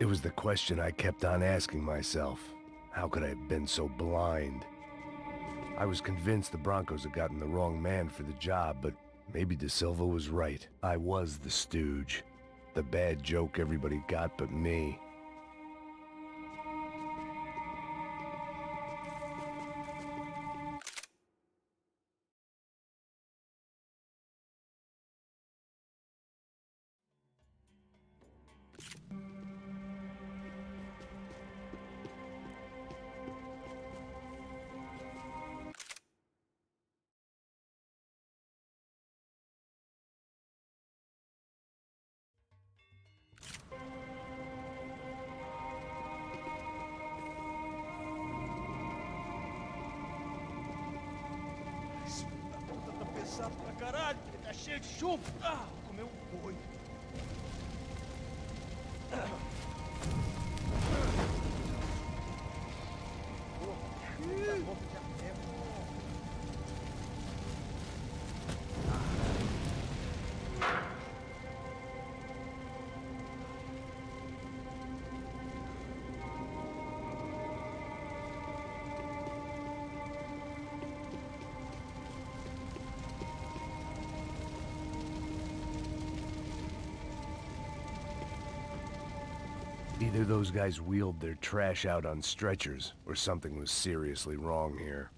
It was the question I kept on asking myself. How could I have been so blind? I was convinced the Broncos had gotten the wrong man for the job, but maybe De Silva was right. I was the stooge. The bad joke everybody got but me. Pesado pra caralho, ele tá cheio de chumbo. Ah, comeu um boi. Either those guys wheeled their trash out on stretchers, or something was seriously wrong here.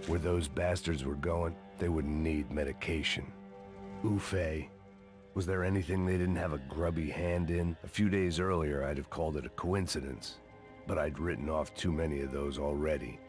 Where those bastards were going, they wouldn't need medication. Oofay. Was there anything they didn't have a grubby hand in? A few days earlier, I'd have called it a coincidence, but I'd written off too many of those already.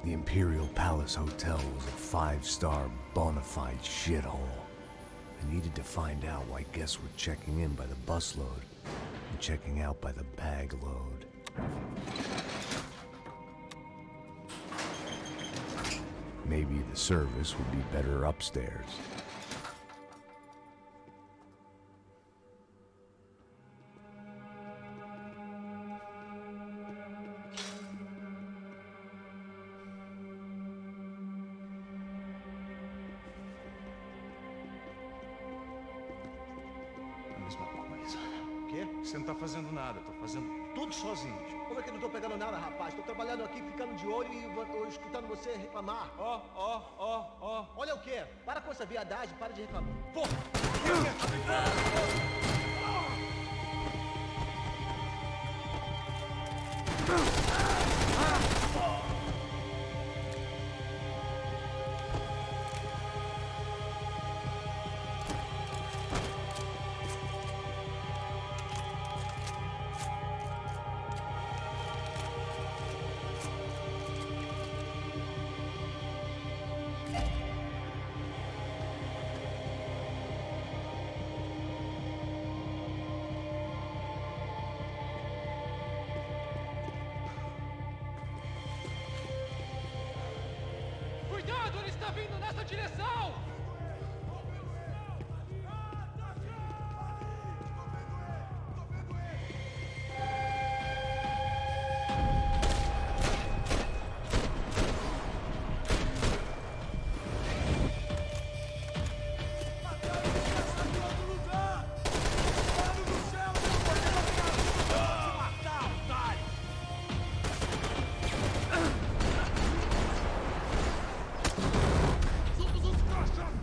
The Imperial Palace Hotel was a five-star, bona fide shithole. I needed to find out why guests were checking in by the busload and checking out by the bag load. Maybe the service would be better upstairs. Você não tá fazendo nada, tô fazendo tudo sozinho. Como é que eu não tô pegando nada, rapaz? Tô trabalhando aqui, ficando de olho e escutando você reclamar. Ó. Olha o quê? Para com essa viadagem, para de reclamar. Porra! Cuidado, ele está vindo nessa direção! Solta os outros crachás!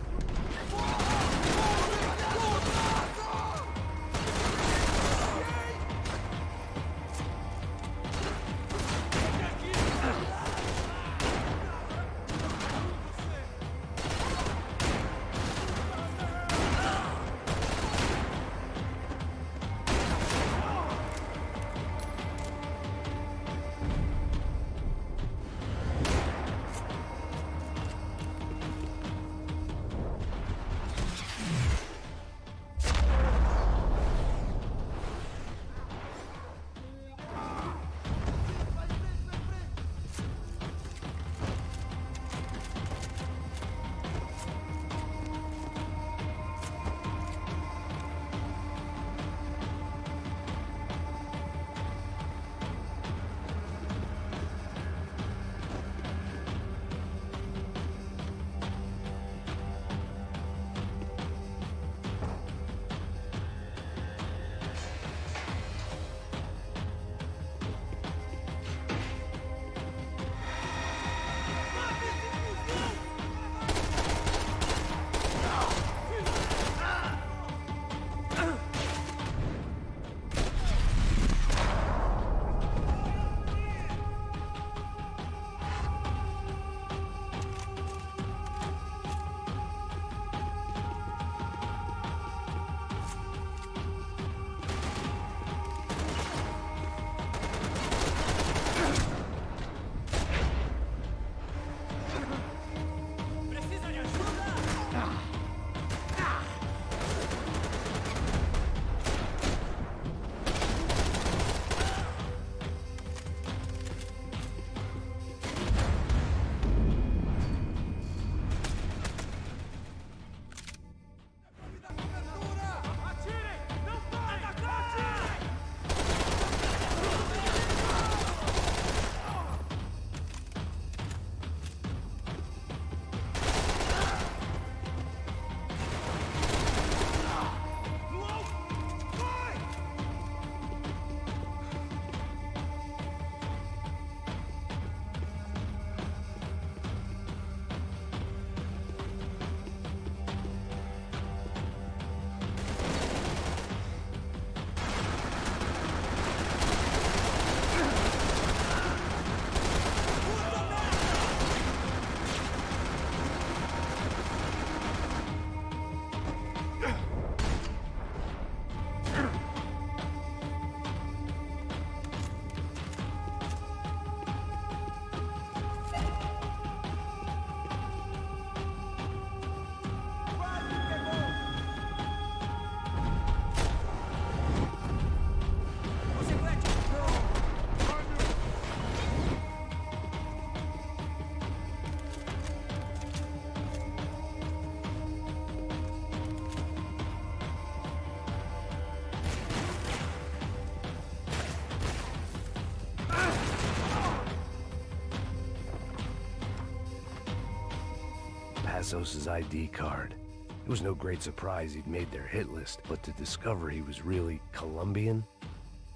Passos' ID card. It was no great surprise he'd made their hit list, but to discover he was really Colombian?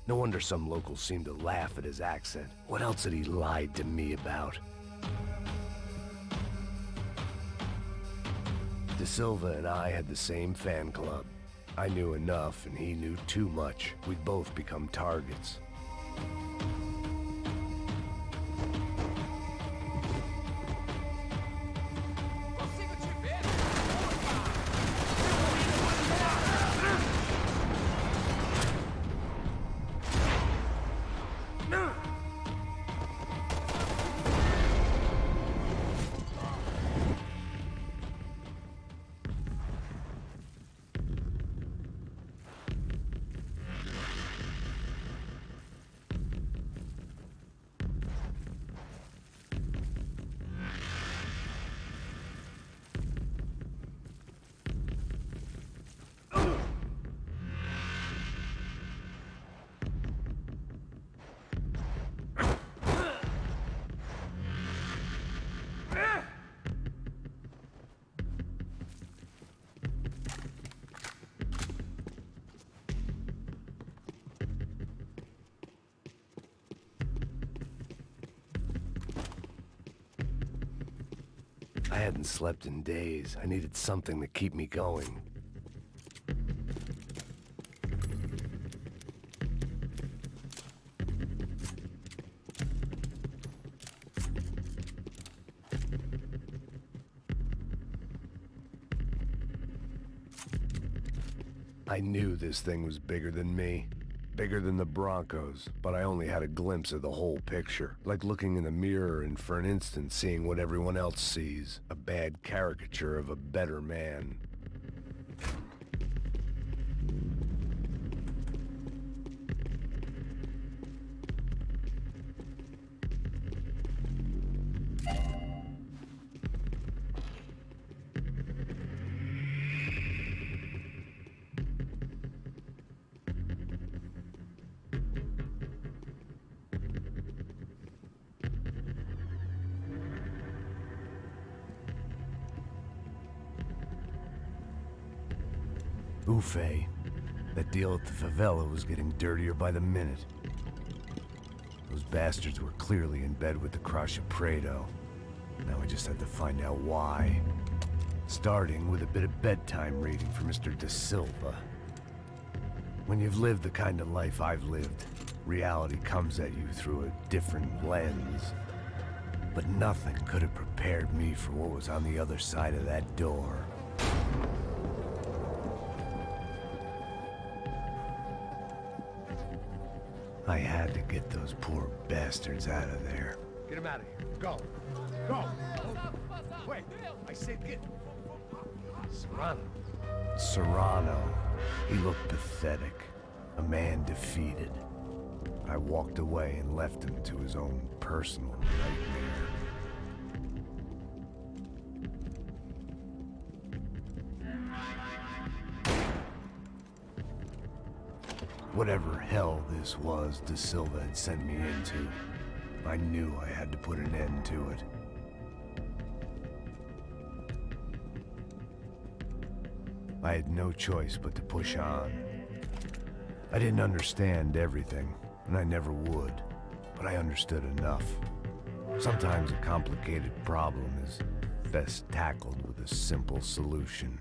No wonder some locals seemed to laugh at his accent. What else had he lied to me about? De Silva and I had the same fan club. I knew enough and he knew too much. We'd both become targets. I hadn't slept in days. I needed something to keep me going. I knew this thing was bigger than me. Bigger than the Broncos, but I only had a glimpse of the whole picture. Like looking in the mirror and for an instant seeing what everyone else sees. A bad caricature of a better man. Ufe. That deal at the favela was getting dirtier by the minute. Those bastards were clearly in bed with the Crusher Prado. Now we just had to find out why. Starting with a bit of bedtime reading for Mr. De Silva. When you've lived the kind of life I've lived, reality comes at you through a different lens. But nothing could have prepared me for what was on the other side of that door. I had to get those poor bastards out of there. Get him out of here. Go. Go. Wait. I said get... Serrano. Serrano. He looked pathetic. A man defeated. I walked away and left him to his own personal nightmare. Whatever hell this was De Silva had sent me into, I knew I had to put an end to it. I had no choice but to push on. I didn't understand everything, and I never would, but I understood enough. Sometimes a complicated problem is best tackled with a simple solution.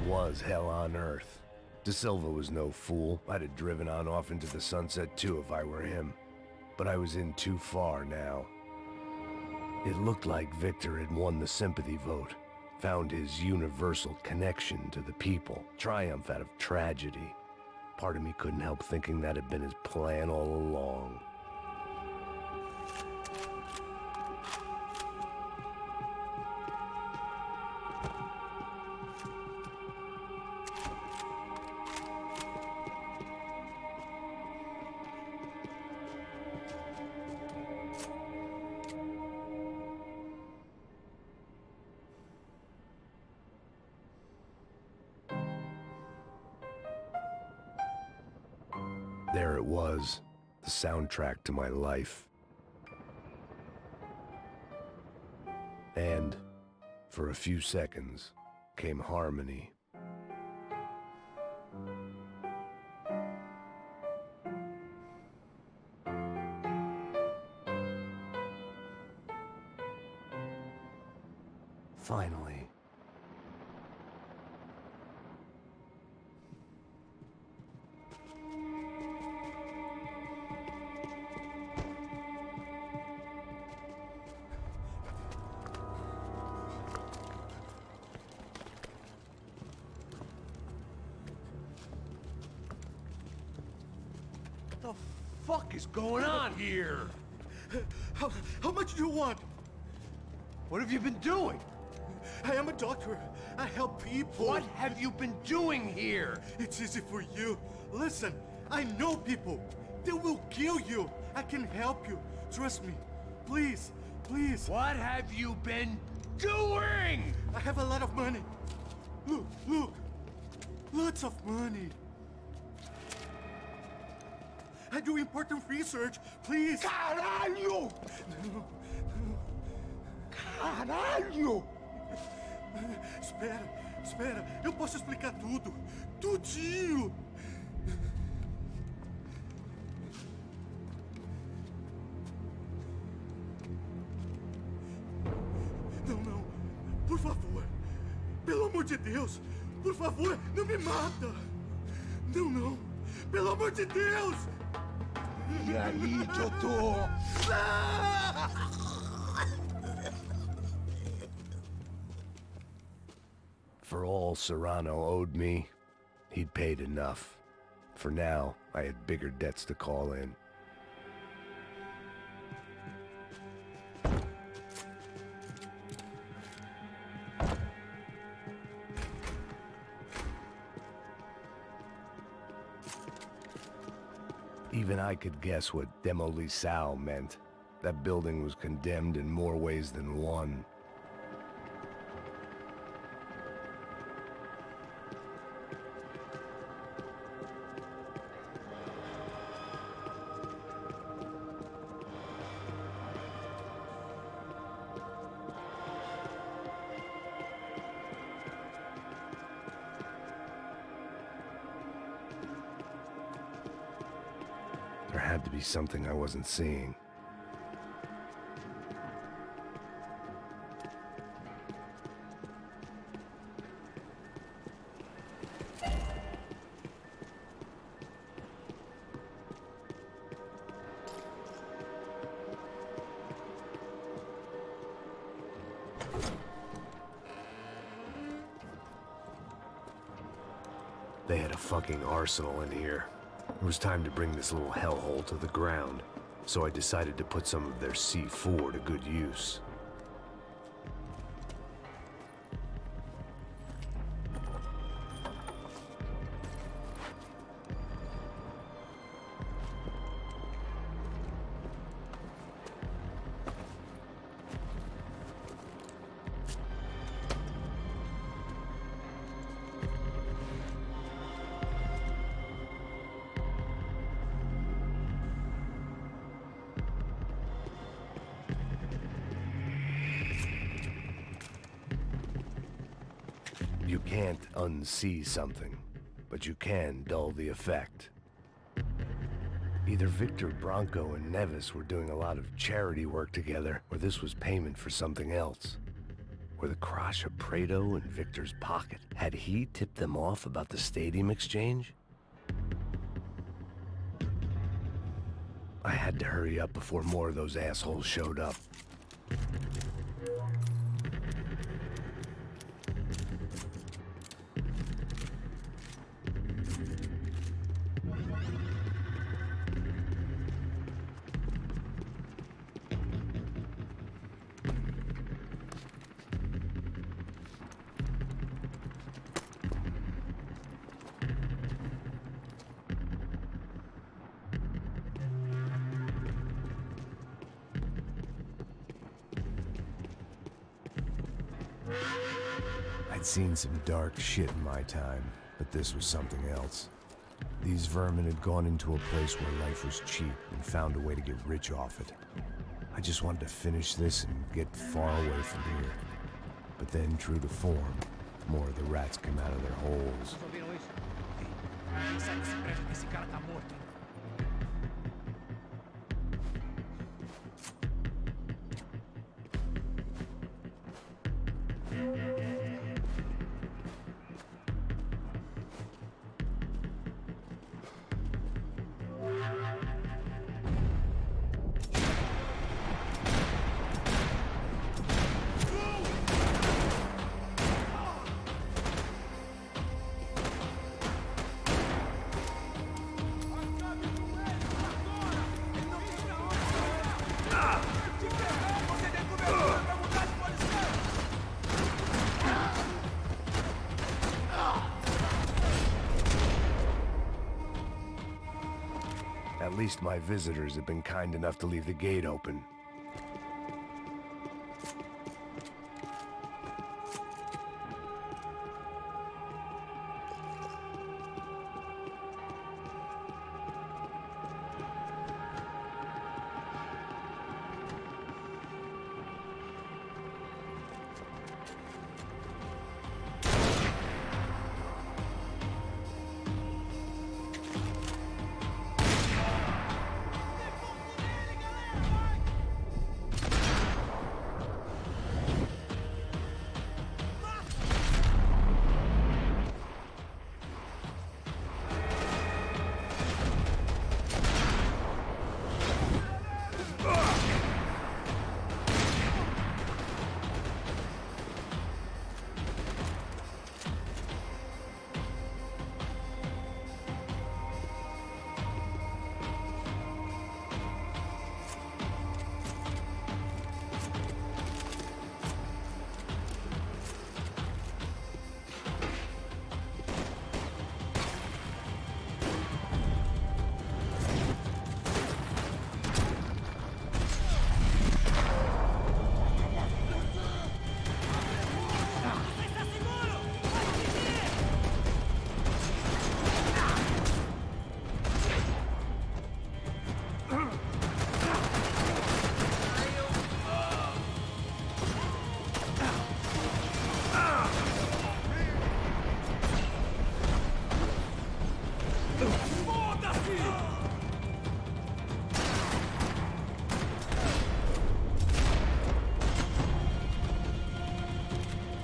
was hell on earth. De Silva was no fool. I'd have driven on off into the sunset too if I were him. But I was in too far now. It looked like Victor had won the sympathy vote, found his universal connection to the people, triumph out of tragedy. Part of me couldn't help thinking that had been his plan all along. There it was, the soundtrack to my life. And, for a few seconds, came harmony. Finally. What the fuck is going on here? How much do you want? What have you been doing? I am a doctor. I help people. What have you been doing here? It's easy for you. Listen, I know people. They will kill you. I can help you. Trust me. Please, please. What have you been doing? I have a lot of money. Look, look. Lots of money. I do important research. Please. Caralho! No. Caralho! Espera, espera. Eu posso explicar tudo. Tudinho. Não, não. Por favor. Pelo amor de Deus. Por favor, não me mata. Não, não. Pelo amor de Deus. E aí, doutor? For all Serrano owed me, he'd paid enough. For now, I had bigger debts to call in. Even I could guess what Demolisal meant. That building was condemned in more ways than one. There had to be something I wasn't seeing. They had a fucking arsenal in here. It was time to bring this little hellhole to the ground, so I decided to put some of their C4 to good use. You can't unsee something, but you can dull the effect. Either Victor Branco and Nevis were doing a lot of charity work together, or this was payment for something else. Were the Crash of Prado in Victor's pocket? Had he tipped them off about the stadium exchange? I had to hurry up before more of those assholes showed up. I'd seen some dark shit in my time, but this was something else. These vermin had gone into a place where life was cheap and found a way to get rich off it. I just wanted to finish this and get far away from here. But then, true to form, more of the rats came out of their holes. Ouviram isso? Quem sai desse prédio que esse cara tá morto, hein? At least my visitors have been kind enough to leave the gate open.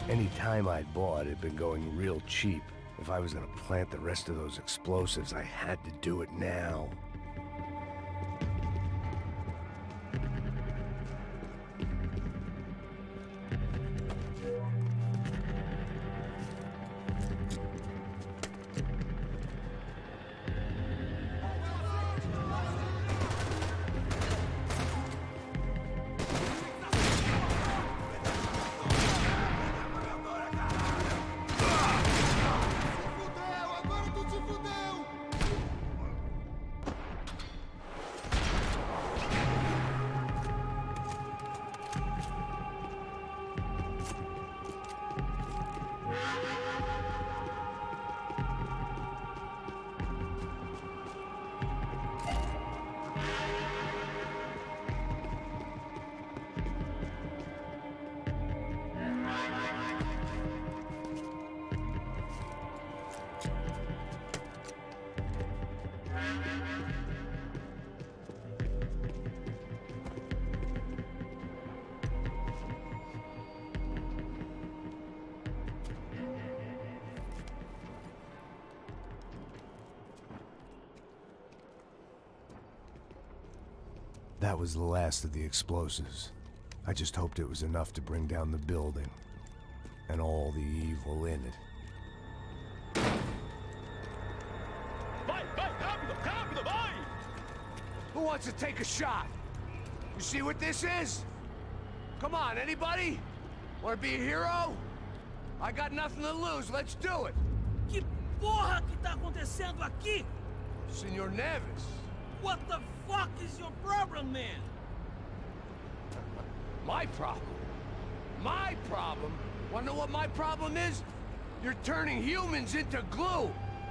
Any time I'd bought had been going real cheap. If I was gonna plant the rest of those explosives, I had to do it now. That was the last of the explosives. I just hoped it was enough to bring down the building. And all the evil in it. Vai, vai, rápido, rápido, vai! Who wants to take a shot? You see what this is? Come on, anybody? Want to be a hero? I got nothing to lose, let's do it! Que porra que tá acontecendo aqui? Senor Neves. What the fuck is your problem, man? My problem? My problem? Wanna know what my problem is? You're turning humans into glue!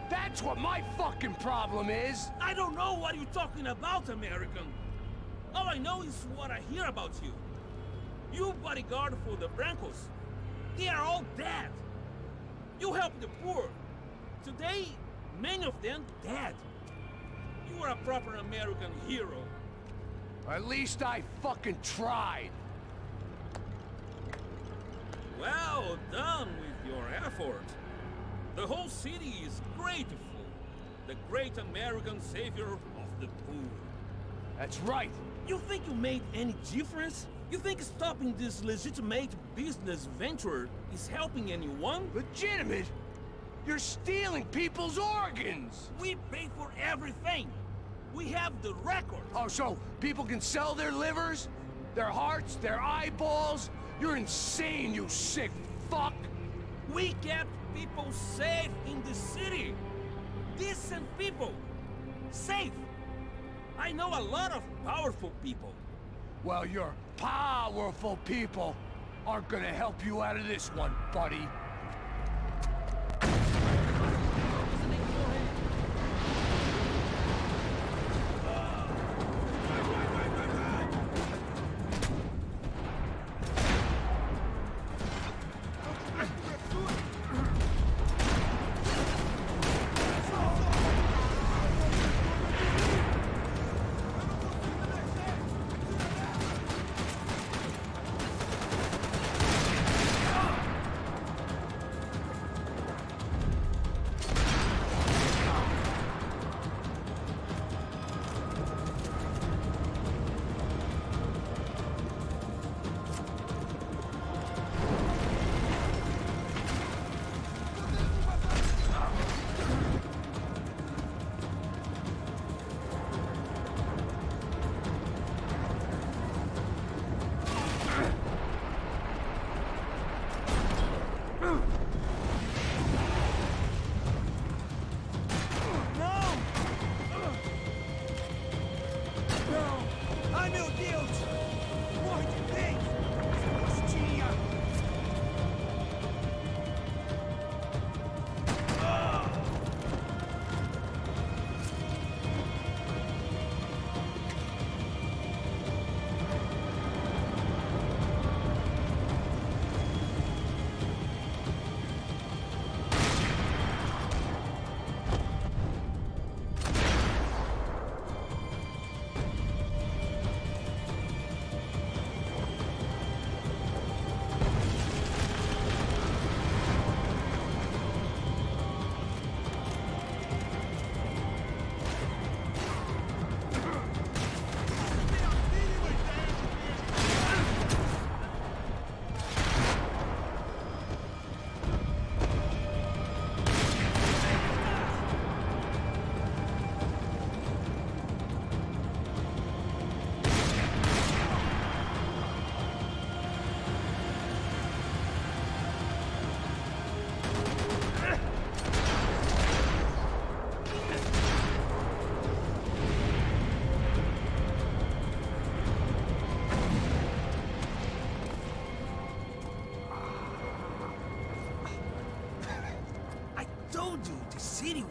That's what my fucking problem is! I don't know what you're talking about, American. All I know is what I hear about you. You bodyguard for the Brancos. They are all dead. You help the poor. Today, many of them dead. You are a proper American hero. At least I fucking tried. Well done with your effort. The whole city is grateful. The great American savior of the poor. That's right. You think you made any difference? You think stopping this legitimate business venture is helping anyone? Legitimate? You're stealing people's organs! We pay for everything. We have the record. Oh, so people can sell their livers? Their hearts? Their eyeballs? You're insane, you sick fuck! We kept people safe in the city. Decent people. Safe. I know a lot of powerful people. Well, your powerful people aren't gonna help you out of this one, buddy.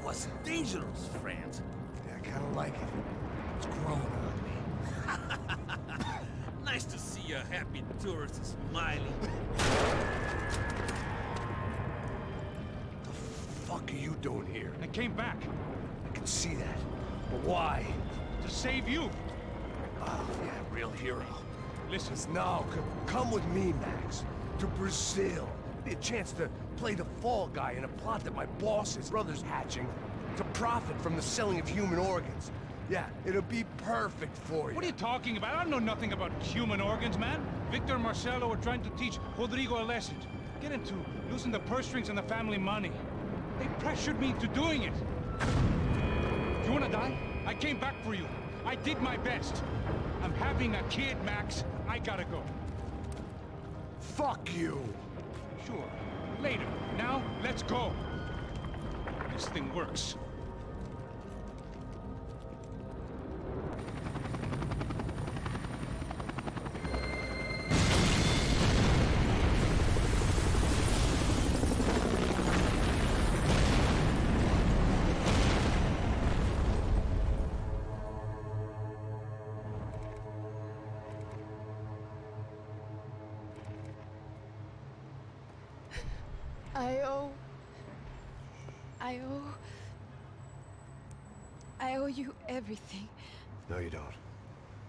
Was dangerous, friend. Yeah, I kinda like it. It's growing on me. Nice to see a happy tourist smiling. The fuck are you doing here? I came back I can see that. But why? to save you. Oh, yeah, real hero. Listen, No, come with me, Max. To Brazil. Be a chance to play the fall guy in a plot that my boss's brother's hatching to profit from the selling of human organs. Yeah, it'll be perfect for you. What are you talking about? I know nothing about human organs, man. Victor and Marcelo were trying to teach Rodrigo a lesson. Get him to loosen the purse strings and the family money. They pressured me into doing it. You wanna die? I came back for you. I did my best. I'm having a kid, Max. I gotta go. Fuck you! Sure. Later. Now, let's go. This thing works. I owe you everything. No, you don't.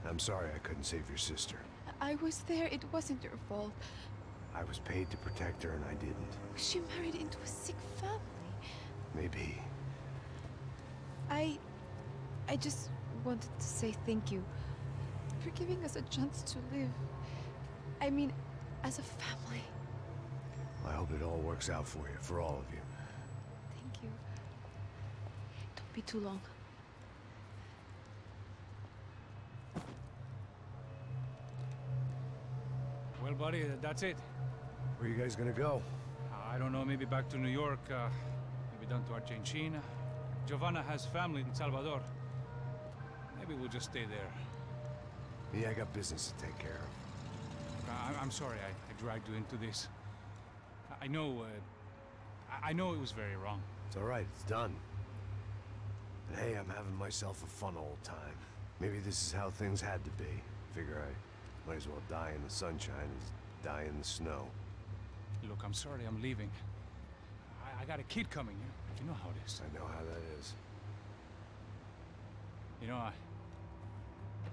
I'm sorry I couldn't save your sister. I was there. It wasn't your fault. I was paid to protect her and I didn't. She married into a sick family. Maybe. I just wanted to say thank you for giving us a chance to live. I mean, as a family. I hope it all works out for you, for all of you. Thank you. Don't be too long. Well, buddy, that's it. Where are you guys gonna go? I don't know, maybe back to New York, maybe down to Argentina. Giovanna has family in Salvador. Maybe we'll just stay there. Me, I got business to take care of. I'm sorry I dragged you into this. I know it was very wrong. It's all right, it's done. And hey, I'm having myself a fun old time. Maybe this is how things had to be. Figure I might as well die in the sunshine as die in the snow. Look, I'm sorry I'm leaving. I got a kid coming. You know how it is. I know how that is. You know,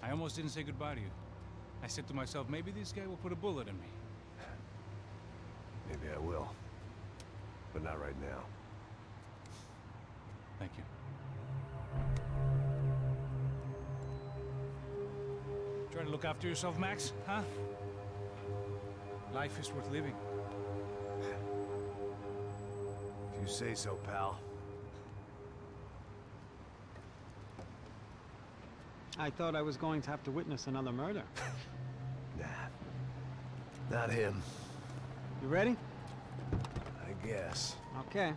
I almost didn't say goodbye to you. I said to myself, maybe this guy will put a bullet in me. Maybe I will. But not right now. Thank you. Try to look after yourself, Max, huh? Life is worth living. If you say so, pal. I thought I was going to have to witness another murder. Nah. Not him. You ready? I guess. Okay.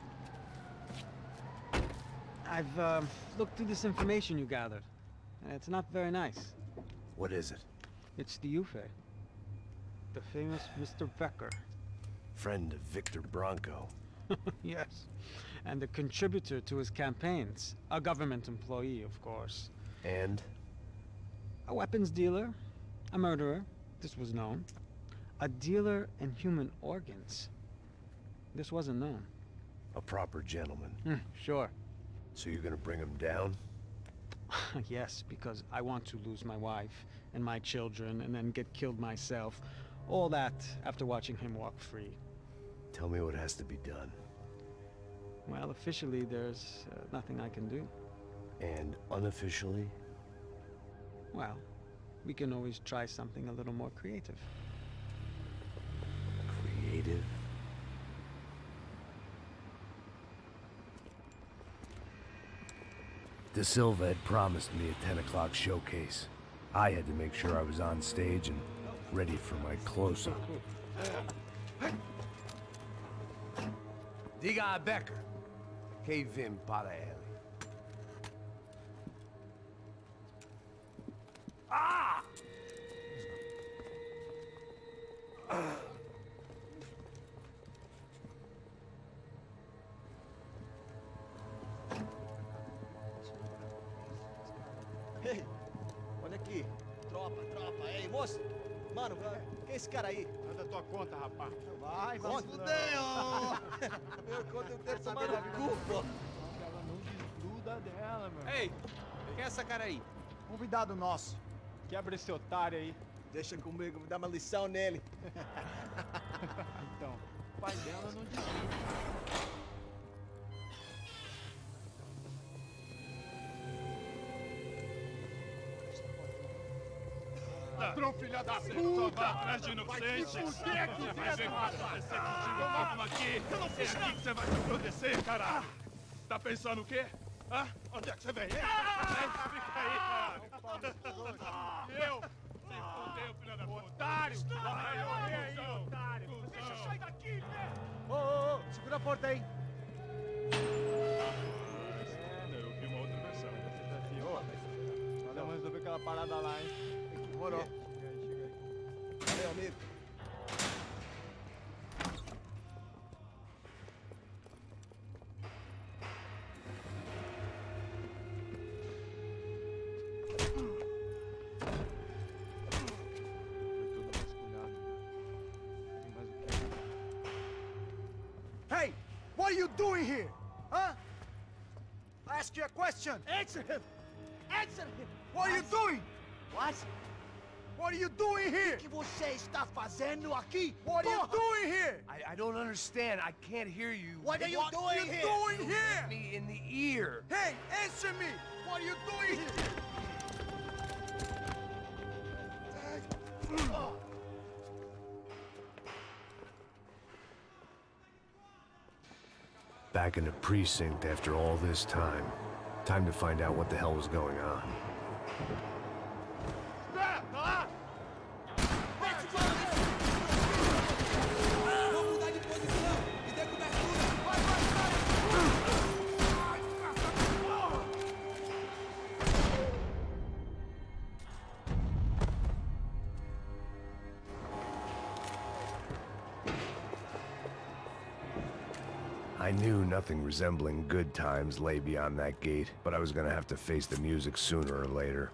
I've looked through this information you gathered, and it's not very nice. What is it? It's the Ufe. The famous Mr. Becker. Friend of Victor Bronco. Yes. And a contributor to his campaigns. A government employee, of course. And? A weapons dealer. A murderer. This was known. A dealer in human organs. This wasn't known. A proper gentleman. Sure. So you're gonna bring him down? Yes, because I want to lose my wife and my children and then get killed myself. All that after watching him walk free. Tell me what has to be done. Well, officially, there's nothing I can do. And unofficially? Well, we can always try something a little more creative. Creative? De Silva had promised me a 10 o'clock showcase. I had to make sure I was on stage and ready for my close-up. Diga a Becker. Que vim para ele. Ah! Ei, olha aqui. Tropa. Ei, moço. Mano, quem é esse cara aí? Manda tua conta, rapaz. Vai se fuder, ó. Meu conta, eu quero saber da culpa. Ela não desgruda dela, meu. Ei, quem é essa cara aí? Convidado nosso. Quebra esse otário aí. Deixa comigo, me dá uma lição nele. Então, o pai dela não desgruda. Ladrão, filha da puta! Só vai atrás de inocentes! Vai se fuder aqui dentro, rapaz! Você continua aqui! Eu não fiz nada! É aqui que você vai se proteger, caralho! Tá pensando o quê? Hã? Onde é que você vem? Fica aí, caralho! Eu? Se fudeu, filha da puta! Otário! Vai, aí, otário! Deixa eu sair daqui, né? Ô, segura a porta aí. Eu vi uma outra versão. Valeu, mas resolveu aquela parada lá, hein? Demorou. Valeu, amigo. Hey! What are you doing here? Huh? I ask you a question. Answer him! Answer him! What are you doing? What? What are you doing here? O que você está fazendo aqui? What are you doing here? I don't understand. I can't hear you. What are you doing What are you here? doing here? Me in the ear. Hey, answer me! What are you doing here? Back in the precinct after all this time. Time to find out what the hell was going on. I knew nothing resembling good times lay beyond that gate, but I was gonna have to face the music sooner or later.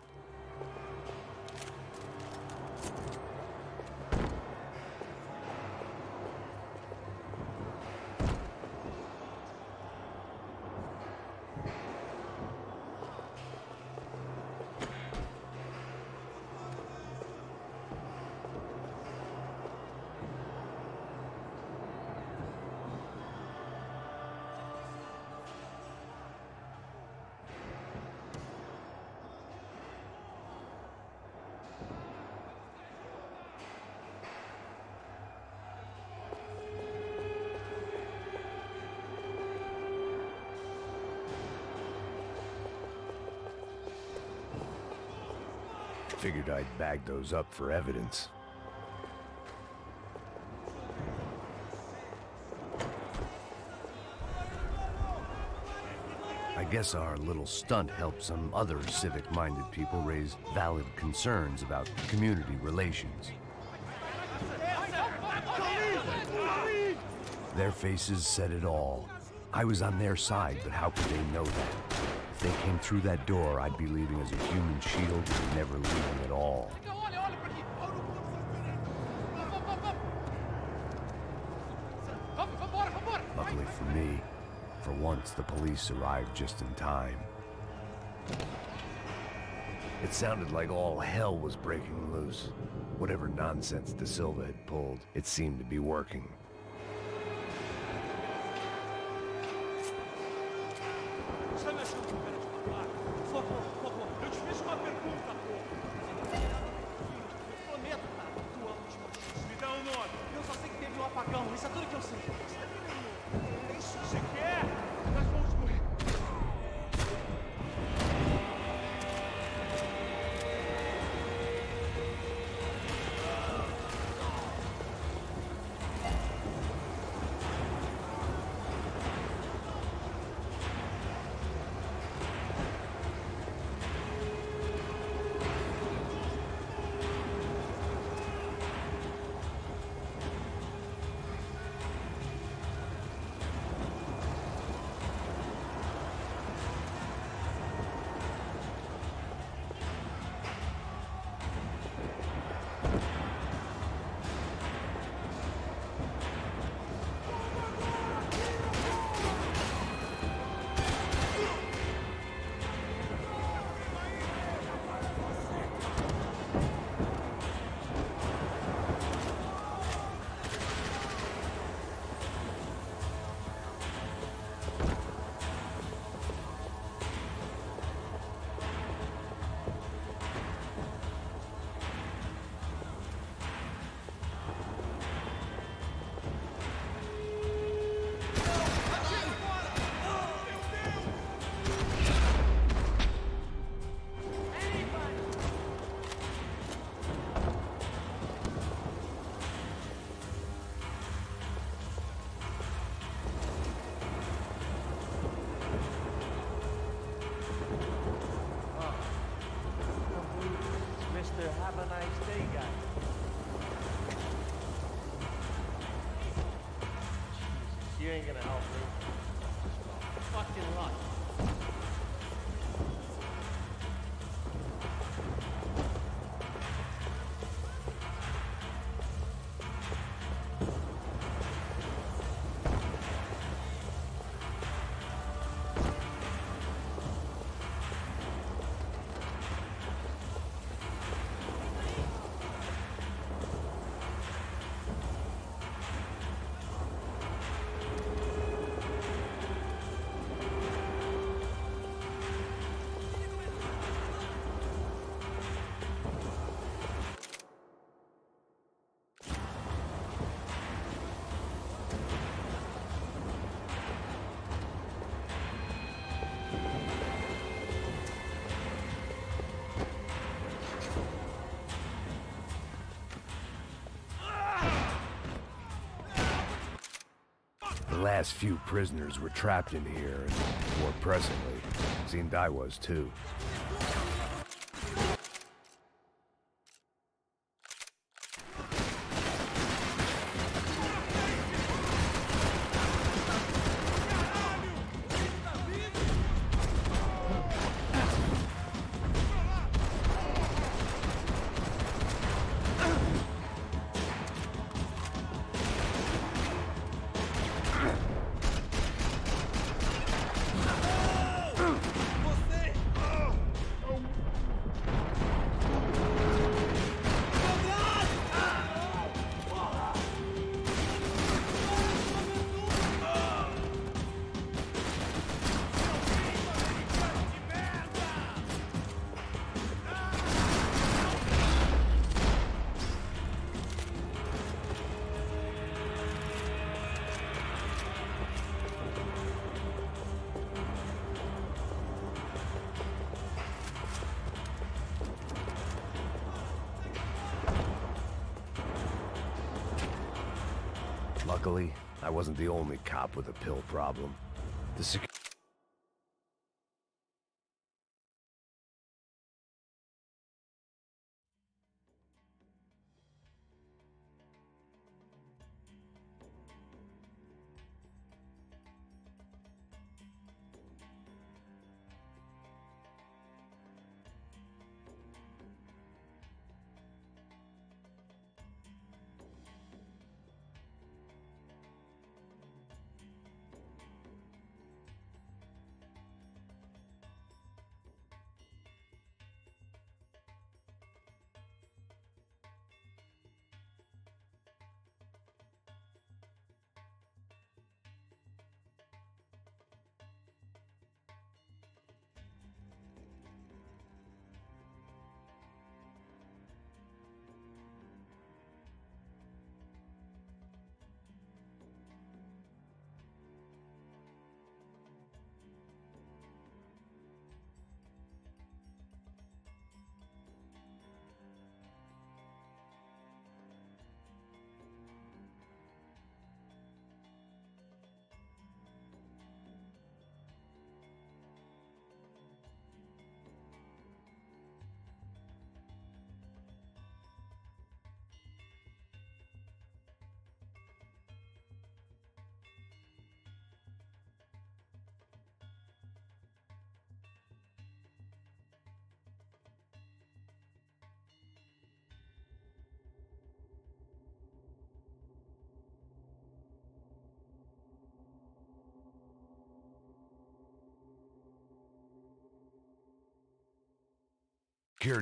Figured I'd bag those up for evidence. I guess our little stunt helped some other civic-minded people raise valid concerns about community relations. Their faces said it all. I was on their side, but how could they know that? If they came through that door, I'd be leaving as a human shield and never leaving at all. Olha pra aqui! Vambora! Luckily for me, for once the police arrived just in time. It sounded like all hell was breaking loose. Whatever nonsense De Silva had pulled, it seemed to be working. Isso é tudo que eu sei. É isso que você quer? Nós vamos morrer. a nice day, guys. Jesus, you ain't gonna help me. Fucking luck. The last few prisoners were trapped in here, and more pressingly, seemed I was too. Luckily, I wasn't the only cop with a pill problem. The security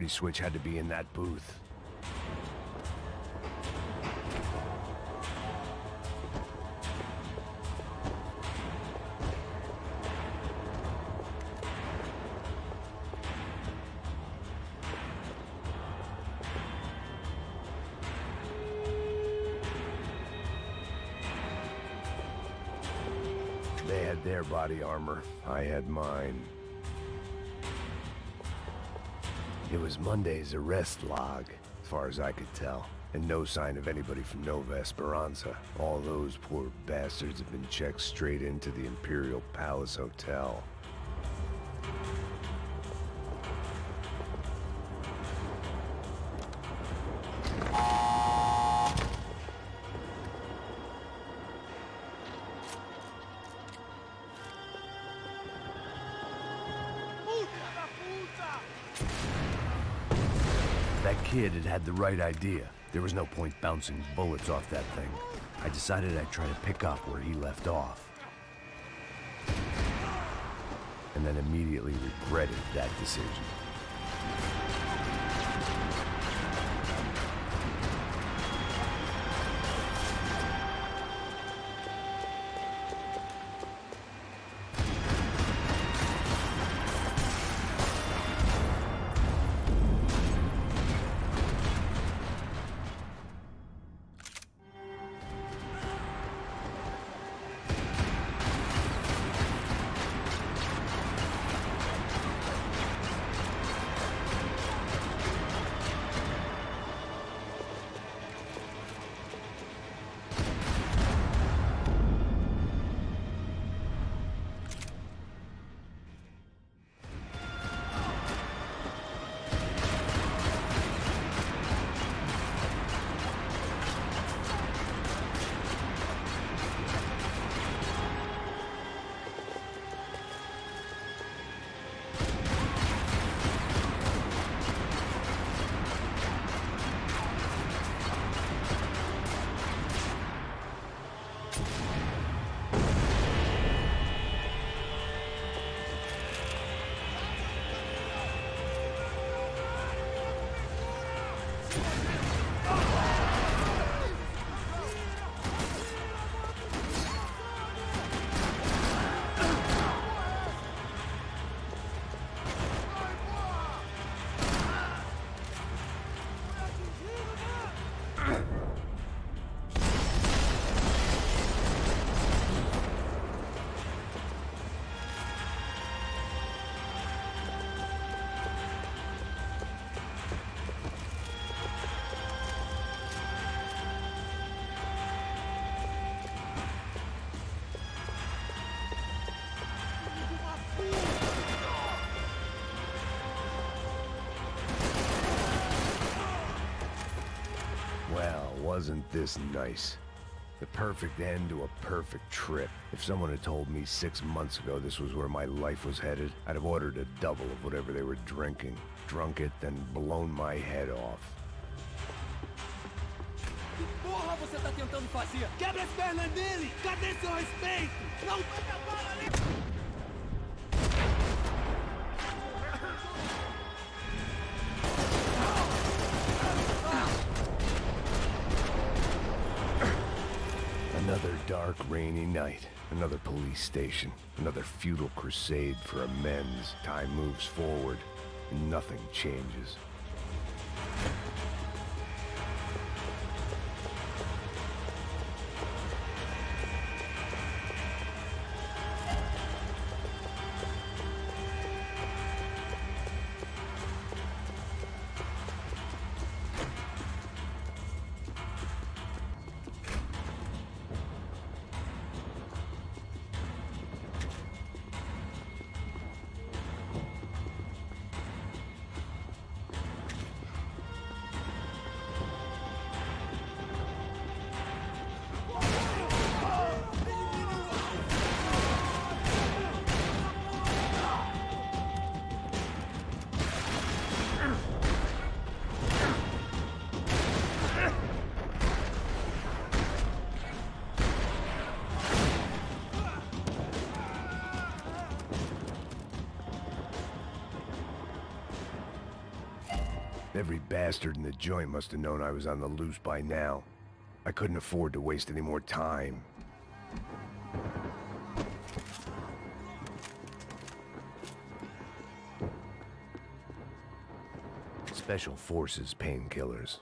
switch had to be in that booth. They had their body armor. I had mine. It was Monday's arrest log, as far as I could tell, and no sign of anybody from Nova Esperanza. All those poor bastards have been checked straight into the Imperial Palace Hotel. That kid had the right idea. There was no point bouncing bullets off that thing. I decided I'd try to pick up where he left off. And then immediately regretted that decision. Wasn't this nice? The perfect end to a perfect trip. If someone had told me 6 months ago this was where my life was headed, I'd have ordered a double of whatever they were drinking, drunk it, then blown my head off. Que porra você tá tentando fazer? Quebra as pernas dele! Cadê seu respeito? Não manda bala ali! Another dark, rainy night. Another police station. Another futile crusade for amends. Time moves forward, and nothing changes. Every bastard in the joint must have known I was on the loose by now. I couldn't afford to waste any more time. Special Forces painkillers.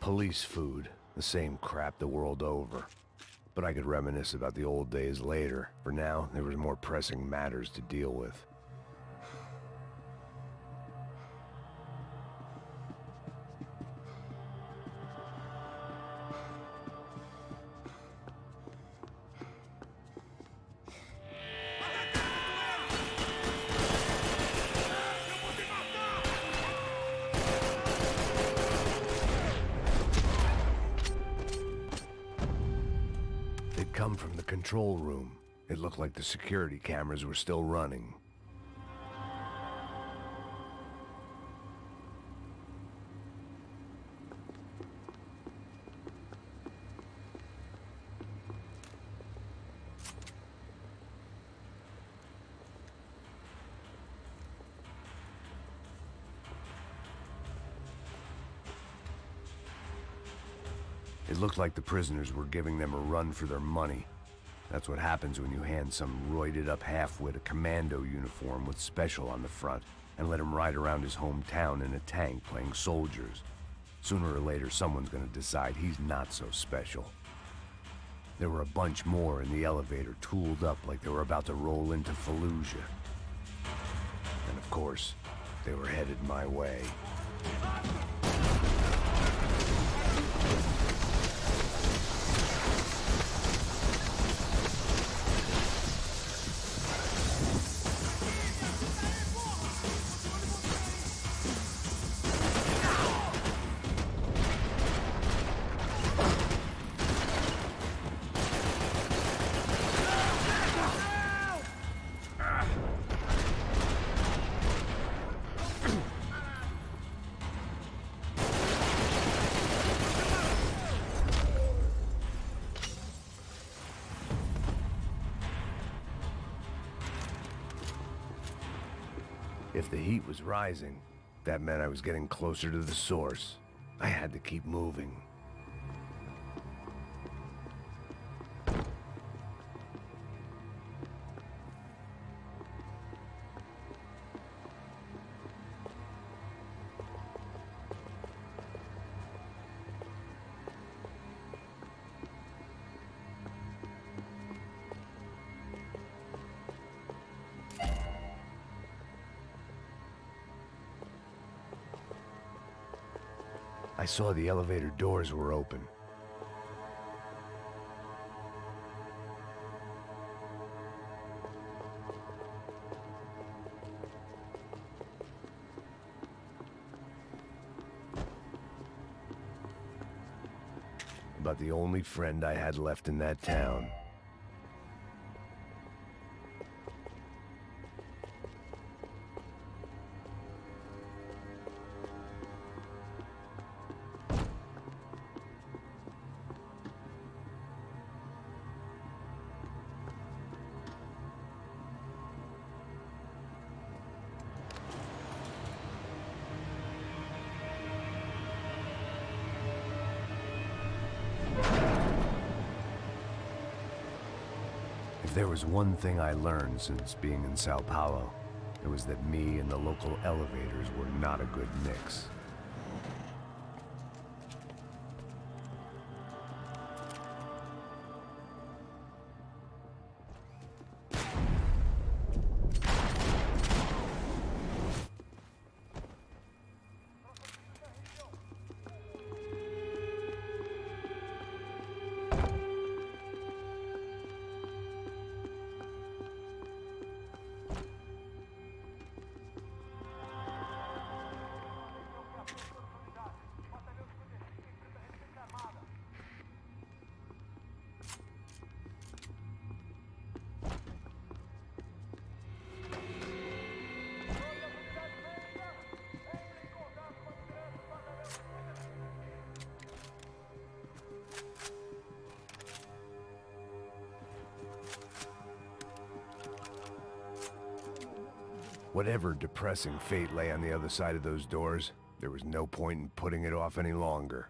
Police food, the same crap the world over. But I could reminisce about the old days later. For now, there was more pressing matters to deal with. Come from the control room. It looked like the security cameras were still running. It looked like the prisoners were giving them a run for their money. That's what happens when you hand some roided-up halfwit a commando uniform with special on the front and let him ride around his hometown in a tank playing soldiers. Sooner or later, someone's gonna decide he's not so special. There were a bunch more in the elevator, tooled up like they were about to roll into Fallujah. And of course, they were headed my way. If the heat was rising, that meant I was getting closer to the source. I had to keep moving. I saw the elevator doors were open. About the only friend I had left in that town. If there was one thing I learned since being in Sao Paulo, it was that me and the local elevators were not a good mix. Whatever depressing fate lay on the other side of those doors, there was no point in putting it off any longer.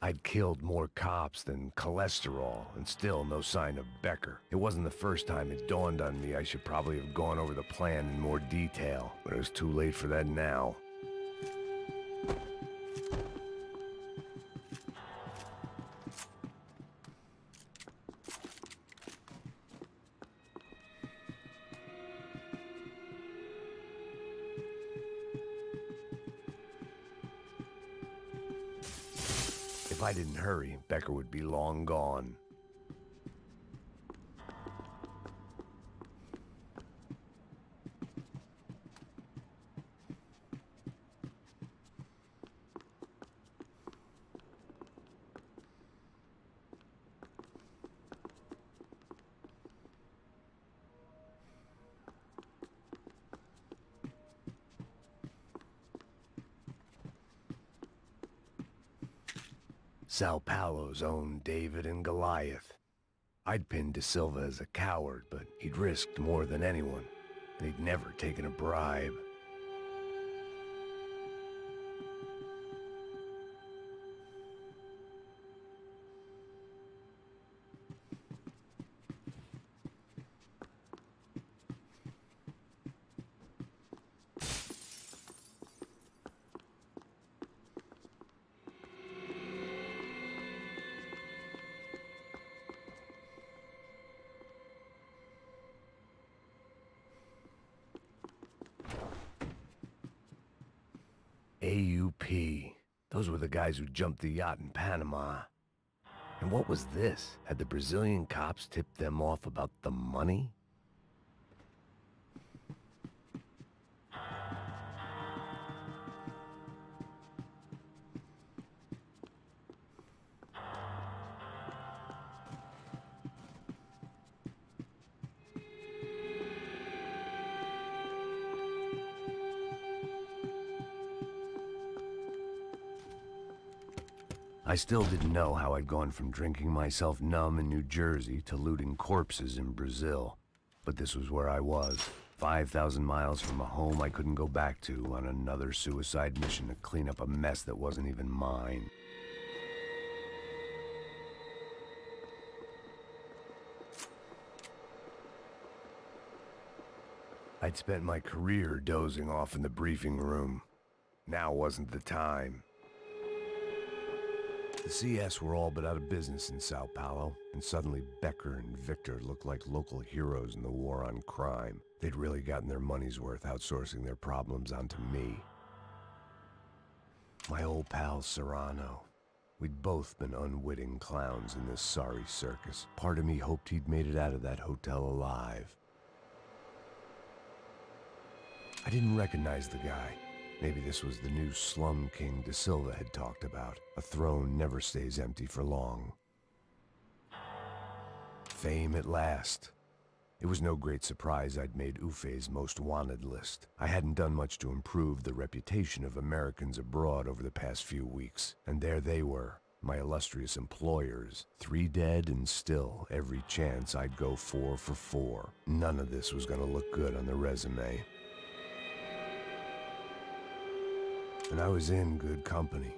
I'd killed more cops than cholesterol, and still no sign of Becker. It wasn't the first time it dawned on me I should probably have gone over the plan in more detail, but it was too late for that now. If I didn't hurry, Becker would be long gone. Sao Paulo's own David and Goliath. I'd pinned De Silva as a coward, but he'd risked more than anyone, and he'd never taken a bribe. AUP. Those were the guys who jumped the yacht in Panama. And what was this? Had the Brazilian cops tipped them off about the money? I still didn't know how I'd gone from drinking myself numb in New Jersey to looting corpses in Brazil. But this was where I was, 5,000 miles from a home I couldn't go back to, on another suicide mission to clean up a mess that wasn't even mine. I'd spent my career dozing off in the briefing room. Now wasn't the time. The CS were all but out of business in Sao Paulo, and suddenly Becker and Victor looked like local heroes in the war on crime. They'd really gotten their money's worth outsourcing their problems onto me. My old pal Serrano. We'd both been unwitting clowns in this sorry circus. Part of me hoped he'd made it out of that hotel alive. I didn't recognize the guy. Maybe this was the new slum king De Silva had talked about. A throne never stays empty for long. Fame at last. It was no great surprise I'd made Ufe's most wanted list. I hadn't done much to improve the reputation of Americans abroad over the past few weeks. And there they were, my illustrious employers. 3 dead and still, every chance I'd go 4 for 4. None of this was gonna look good on the resume. And I was in good company.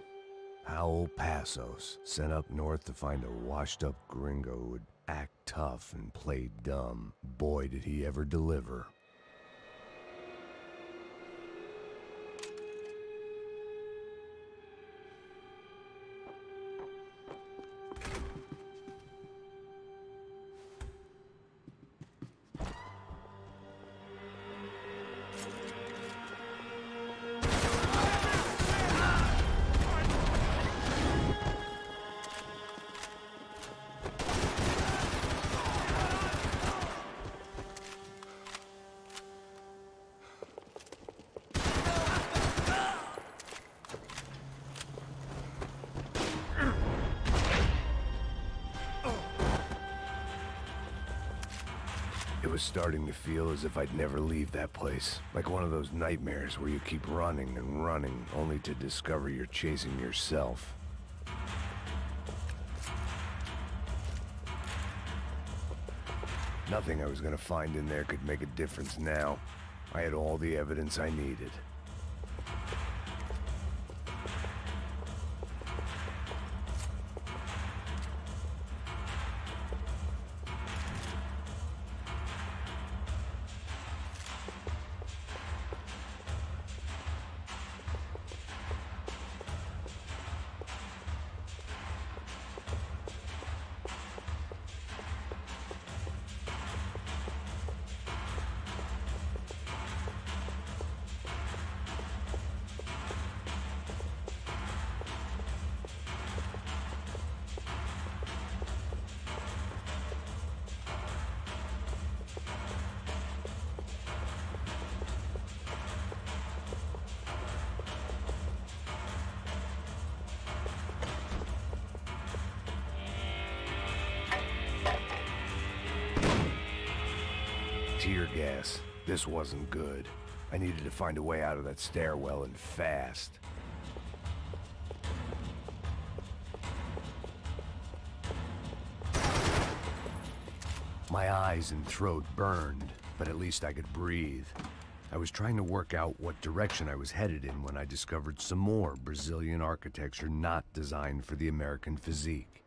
Howell Passos, sent up north to find a washed-up gringo who would act tough and play dumb. Boy, did he ever deliver. It was starting to feel as if I'd never leave that place. Like one of those nightmares where you keep running and running, only to discover you're chasing yourself. Nothing I was gonna find in there could make a difference now. I had all the evidence I needed. Yes, this wasn't good. I needed to find a way out of that stairwell and fast. My eyes and throat burned, but at least I could breathe. I was trying to work out what direction I was headed in when I discovered some more Brazilian architecture not designed for the American physique.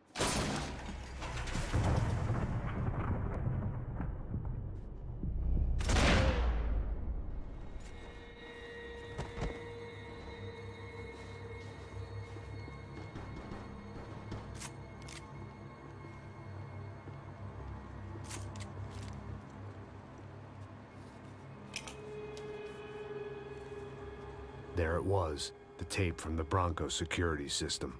There it was, the tape from the Bronco security system.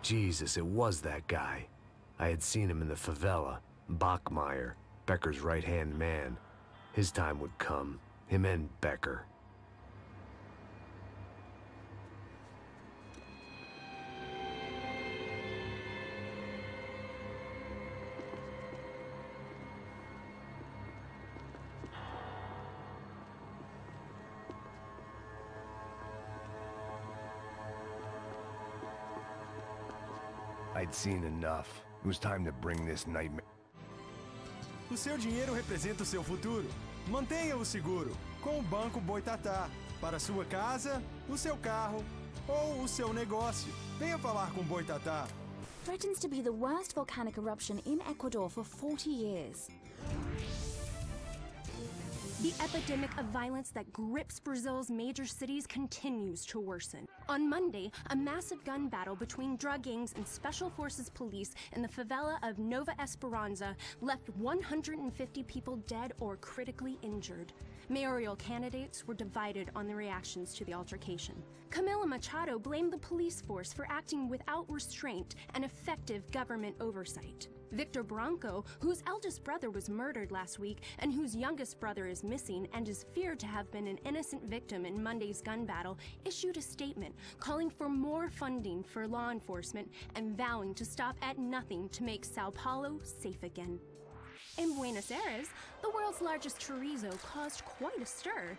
Jesus, it was that guy. I had seen him in the favela, Bachmeyer, Becker's right-hand man. His time would come, him and Becker. I'd seen enough. It was time to bring this nightmare. O seu dinheiro representa o seu futuro. Mantenha-o seguro com o Banco Boitatá. Para sua casa, o seu carro ou o seu negócio. Venha falar com Boitatá. Threatens to be the worst volcanic eruption in Ecuador for 40 years. The epidemic of violence that grips Brazil's major cities continues to worsen. On Monday, a massive gun battle between drug gangs and special forces police in the favela of Nova Esperanza left 150 people dead or critically injured. Mayoral candidates were divided on the reactions to the altercation. Camila Machado blamed the police force for acting without restraint and effective government oversight. Victor Branco, whose eldest brother was murdered last week and whose youngest brother is missing and is feared to have been an innocent victim in Monday's gun battle, issued a statement calling for more funding for law enforcement and vowing to stop at nothing to make Sao Paulo safe again. In Buenos Aires, the world's largest chorizo caused quite a stir.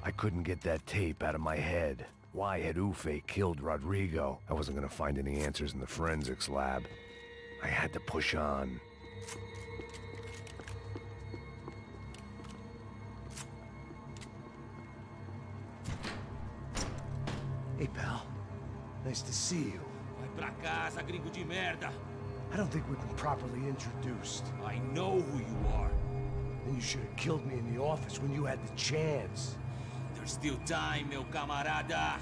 I couldn't get that tape out of my head. Why had Ufe killed Rodrigo? I wasn't gonna find any answers in the forensics lab. I had to push on. Hey, pal. Nice to see you. Vai pra casa, gringo de merda. I don't think we've been properly introduced. I know who you are. Then you should have killed me in the office when you had the chance. There's still time, meu camarada.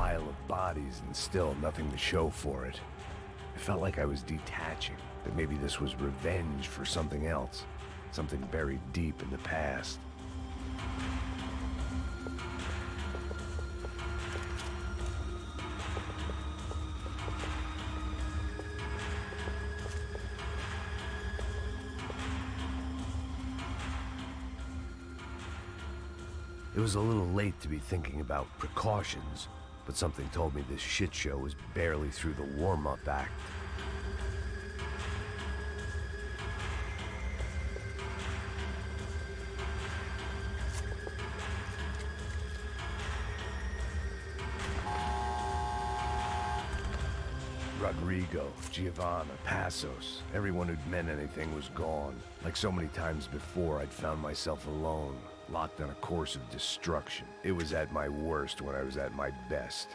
pile of bodies and still nothing to show for it. It felt like I was detaching, that maybe this was revenge for something else, something buried deep in the past. It was a little late to be thinking about precautions, but something told me this shit show was barely through the warm-up act. Rodrigo, Giovanna, Passos, everyone who'd meant anything was gone. Like so many times before, I'd found myself alone, locked on a course of destruction. It was at my worst when I was at my best.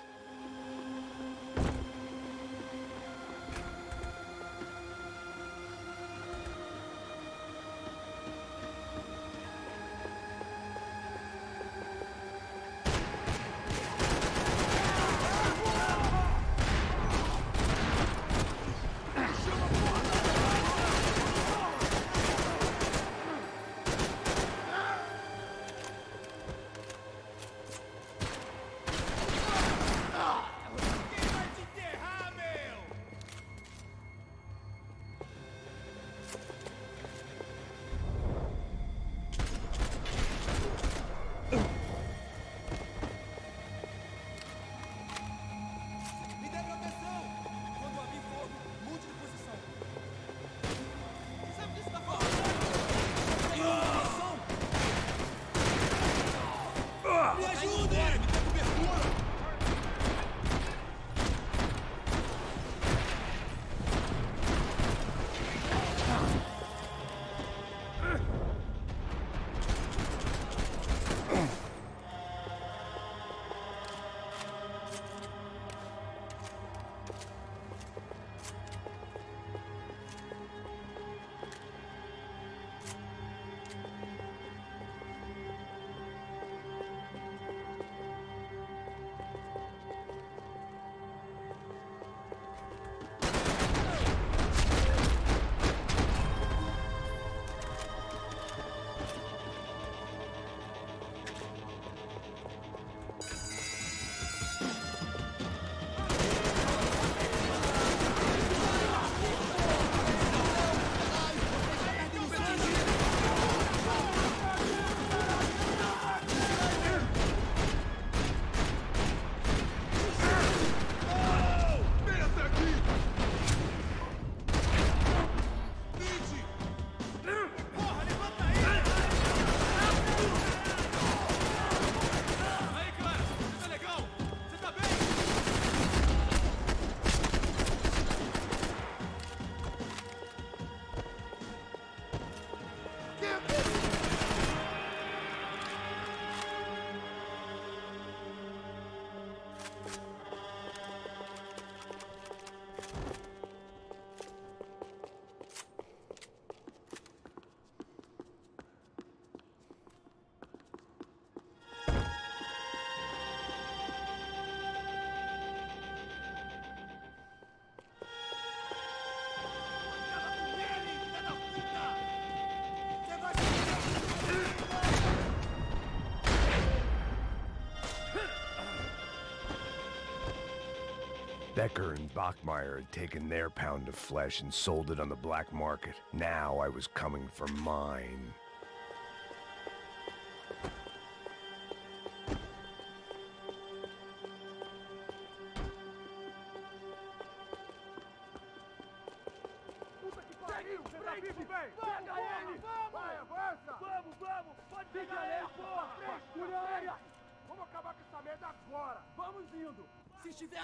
Becker and Bachmeyer had taken their pound of flesh and sold it on the black market. Now I was coming for mine.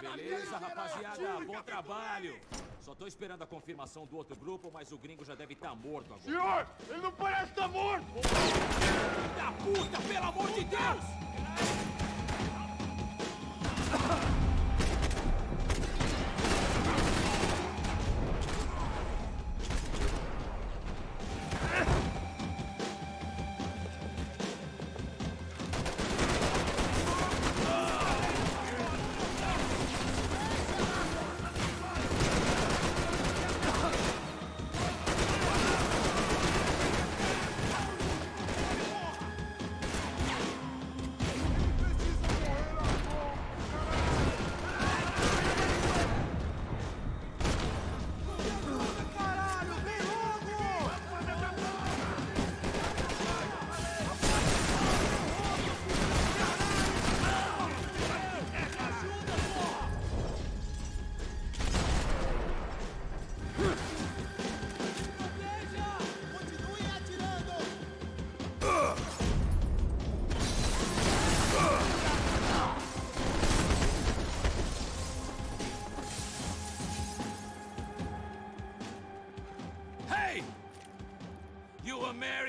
Beleza, rapaziada, bom trabalho. Só tô esperando a confirmação do outro grupo, mas o gringo já deve estar morto agora. Senhor, ele não parece estar morto! Da puta, pelo amor de Deus!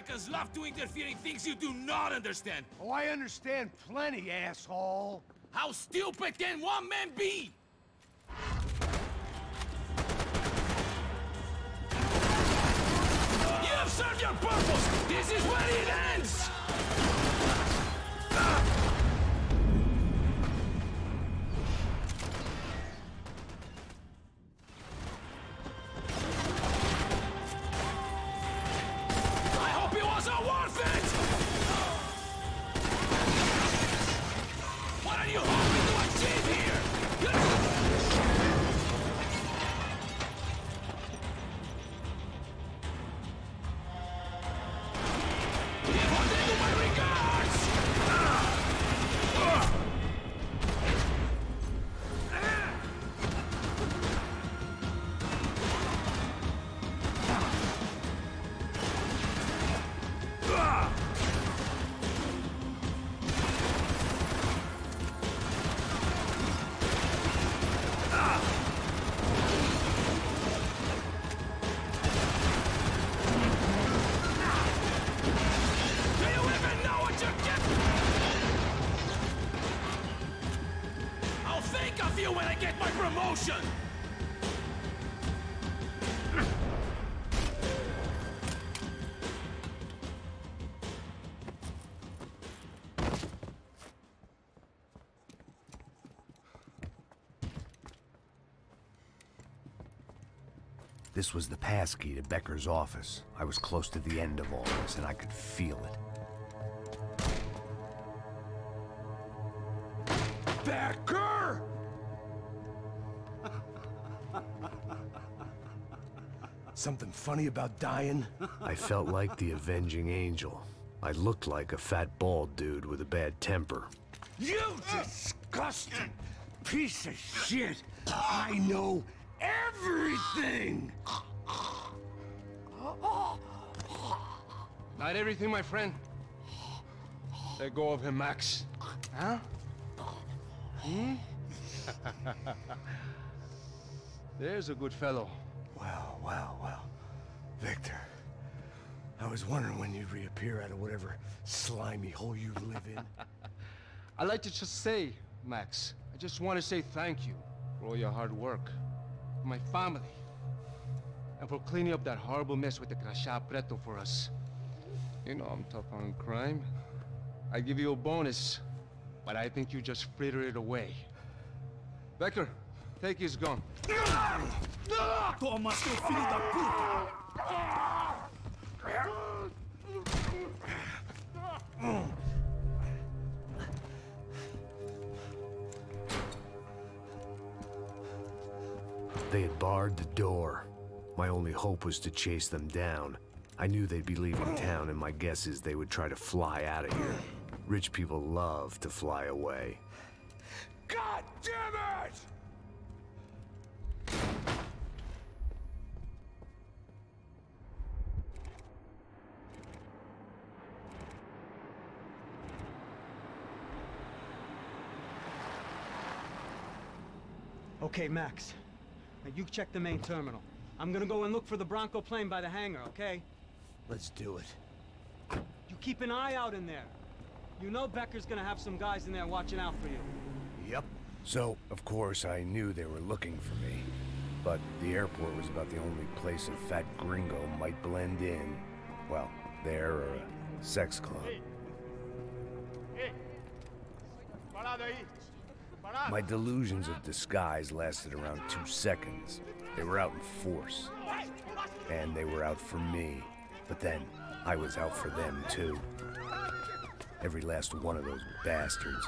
Americans love to interfere in things you do not understand. Oh, I understand plenty, asshole. How stupid can one man be? You have served your purpose! This is where it ends! I hope it wasn't worth it! What are you hoping to achieve here? When I get my promotion! This was the passkey to Becker's office. I was close to the end of all this, and I could feel it. Becker! Something funny about dying? I felt like the avenging angel. I looked like a fat bald dude with a bad temper. You disgusting piece of shit! I know everything! Not everything, my friend. Let go of him, Max. Huh? Hmm? There's a good fellow. Well. Victor, I was wondering when you'd reappear out of whatever slimy hole you live in. I'd like to just say, Max, I just want to say thank you for all your hard work, for my family, and for cleaning up that horrible mess with the Crachá Preto for us. You know I'm tough on crime. I give you a bonus, but I think you just frittered it away. Becker, take his gun. Toma, seu filho da puta! They had barred the door. My only hope was to chase them down. I knew they'd be leaving town, and my guess is they would try to fly out of here. Rich people love to fly away. God damn it! Okay, Max. Now you check the main terminal. I'm gonna go and look for the Bronco plane by the hangar, okay? Let's do it. You keep an eye out in there. You know Becker's gonna have some guys in there watching out for you. Yep. So, of course, I knew they were looking for me. But the airport was about the only place a fat gringo might blend in. Well, there or a sex club. My delusions of disguise lasted around 2 seconds. They were out in force. And they were out for me. But then, I was out for them, too. Every last one of those bastards.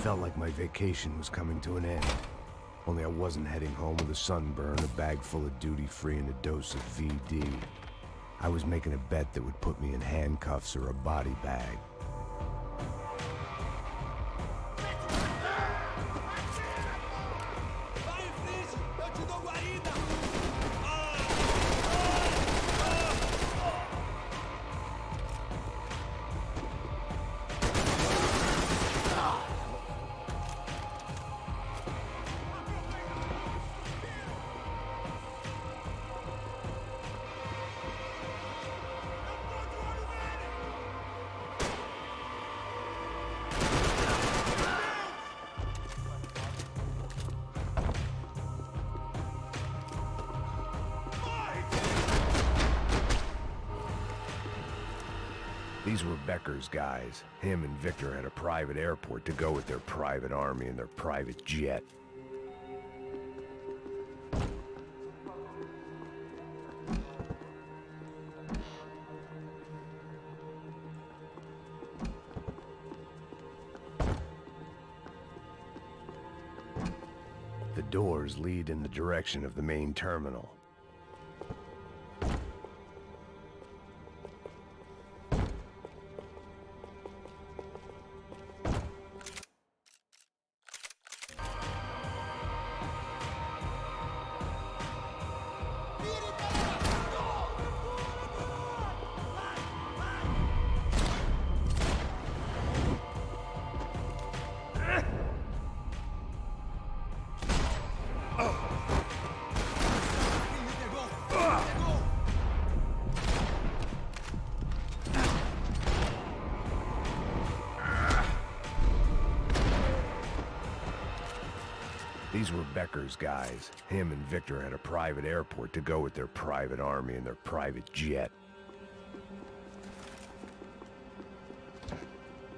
felt like my vacation was coming to an end. Only I wasn't heading home with a sunburn, a bag full of duty-free, and a dose of VD. I was making a bet that would put me in handcuffs or a body bag. These were Becker's guys. Him and Victor had a private airport to go with their private army and their private jet. The doors lead in the direction of the main terminal. These were Becker's guys. Him and Victor had a private airport to go with their private army and their private jet.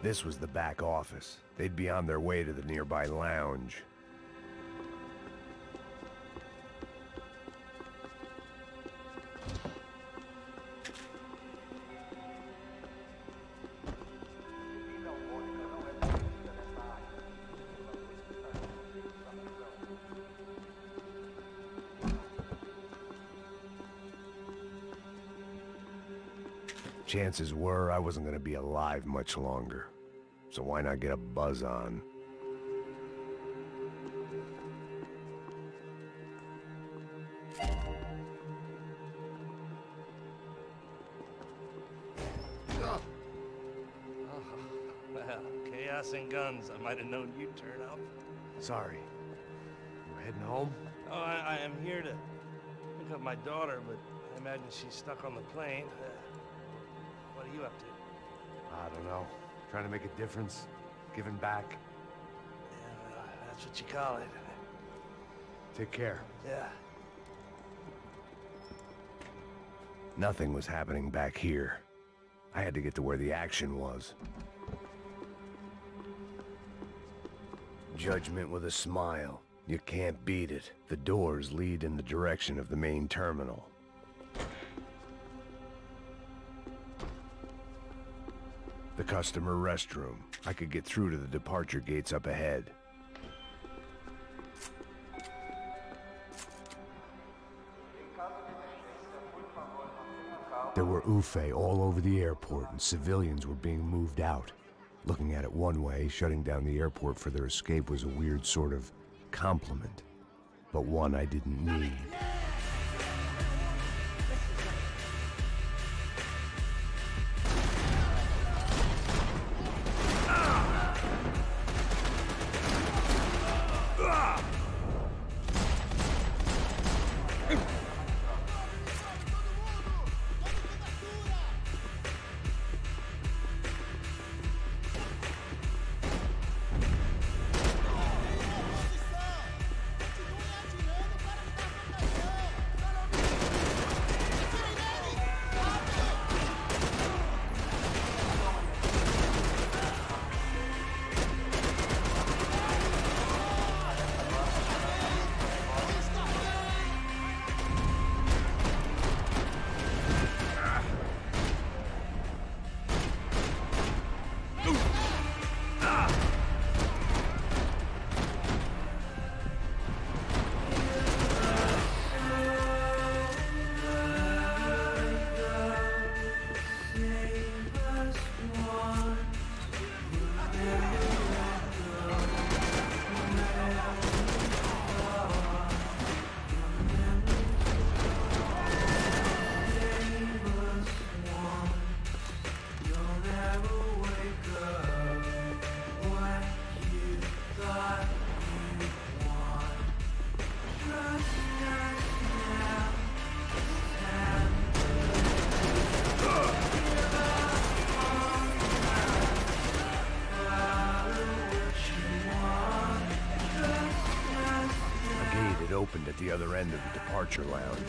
This was the back office. They'd be on their way to the nearby lounge. Chances were I wasn't going to be alive much longer, so why not get a buzz on? Well, chaos and guns. I might have known you'd turn up. Sorry. You heading home? Oh, I am here to pick up my daughter, but I imagine she's stuck on the plane. What are you up to? I don't know. Trying to make a difference. Giving back. Yeah, well, that's what you call it. Take care. Yeah. Nothing was happening back here. I had to get to where the action was. Judgment with a smile. You can't beat it. The doors lead in the direction of the main terminal. The customer restroom. I could get through to the departure gates up ahead. There were UFE all over the airport, and civilians were being moved out. Looking at it one way, shutting down the airport for their escape was a weird sort of compliment, but one I didn't need. the other end of the departure lounge.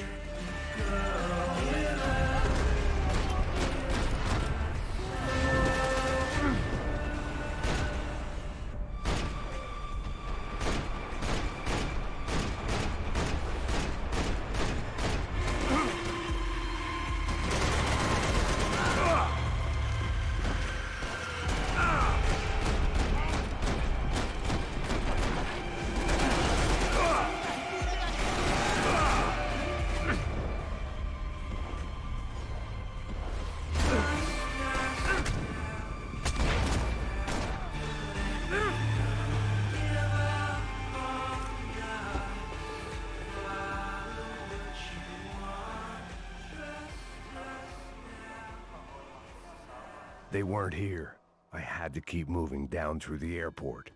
They weren't here. I had to keep moving down through the airport.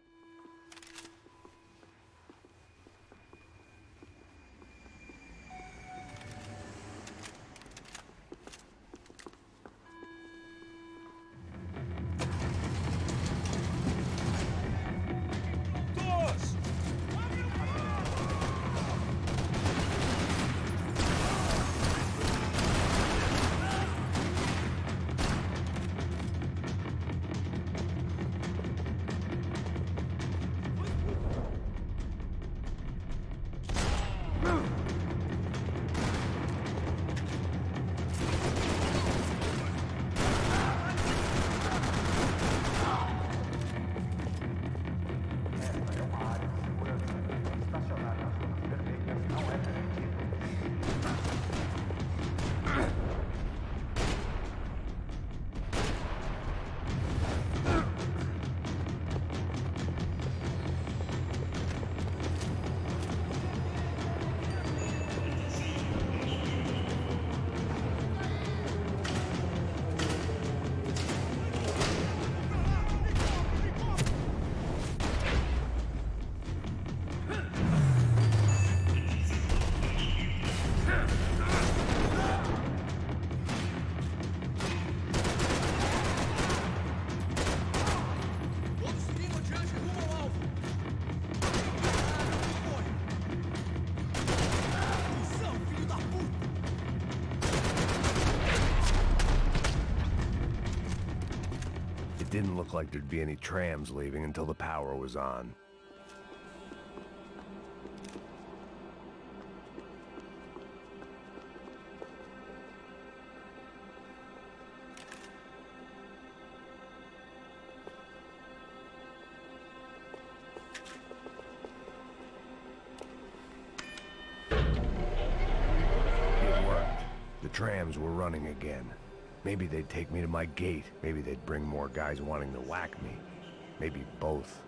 It didn't look like there'd be any trams leaving until the power was on. It worked. The trams were running again. Maybe they'd take me to my gate. Maybe they'd bring more guys wanting to whack me. Maybe both.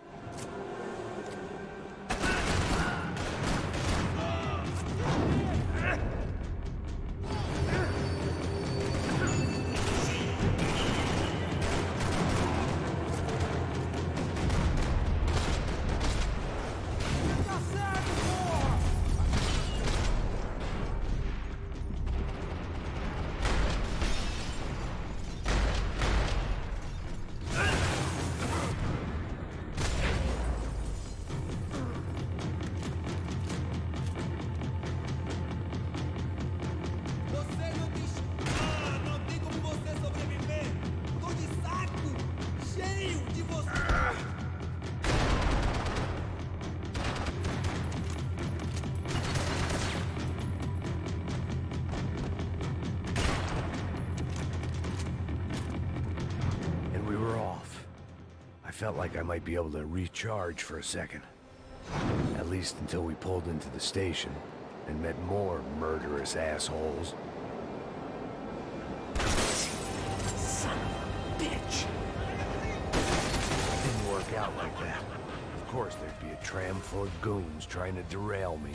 Felt like I might be able to recharge for a second. At least until we pulled into the station and met more murderous assholes. Son of a bitch! Didn't work out like that. Of course there'd be a tram full of goons trying to derail me.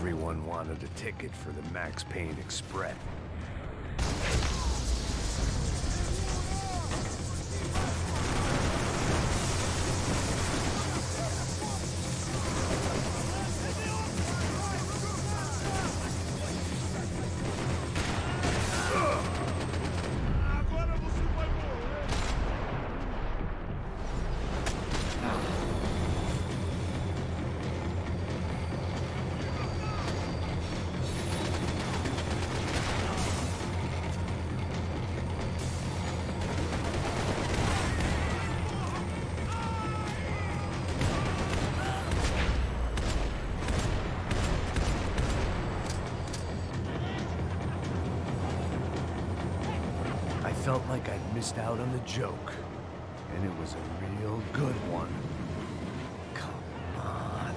Everyone wanted a ticket for the Max Payne Express. I felt like I'd missed out on the joke, and it was a real good one. Come on.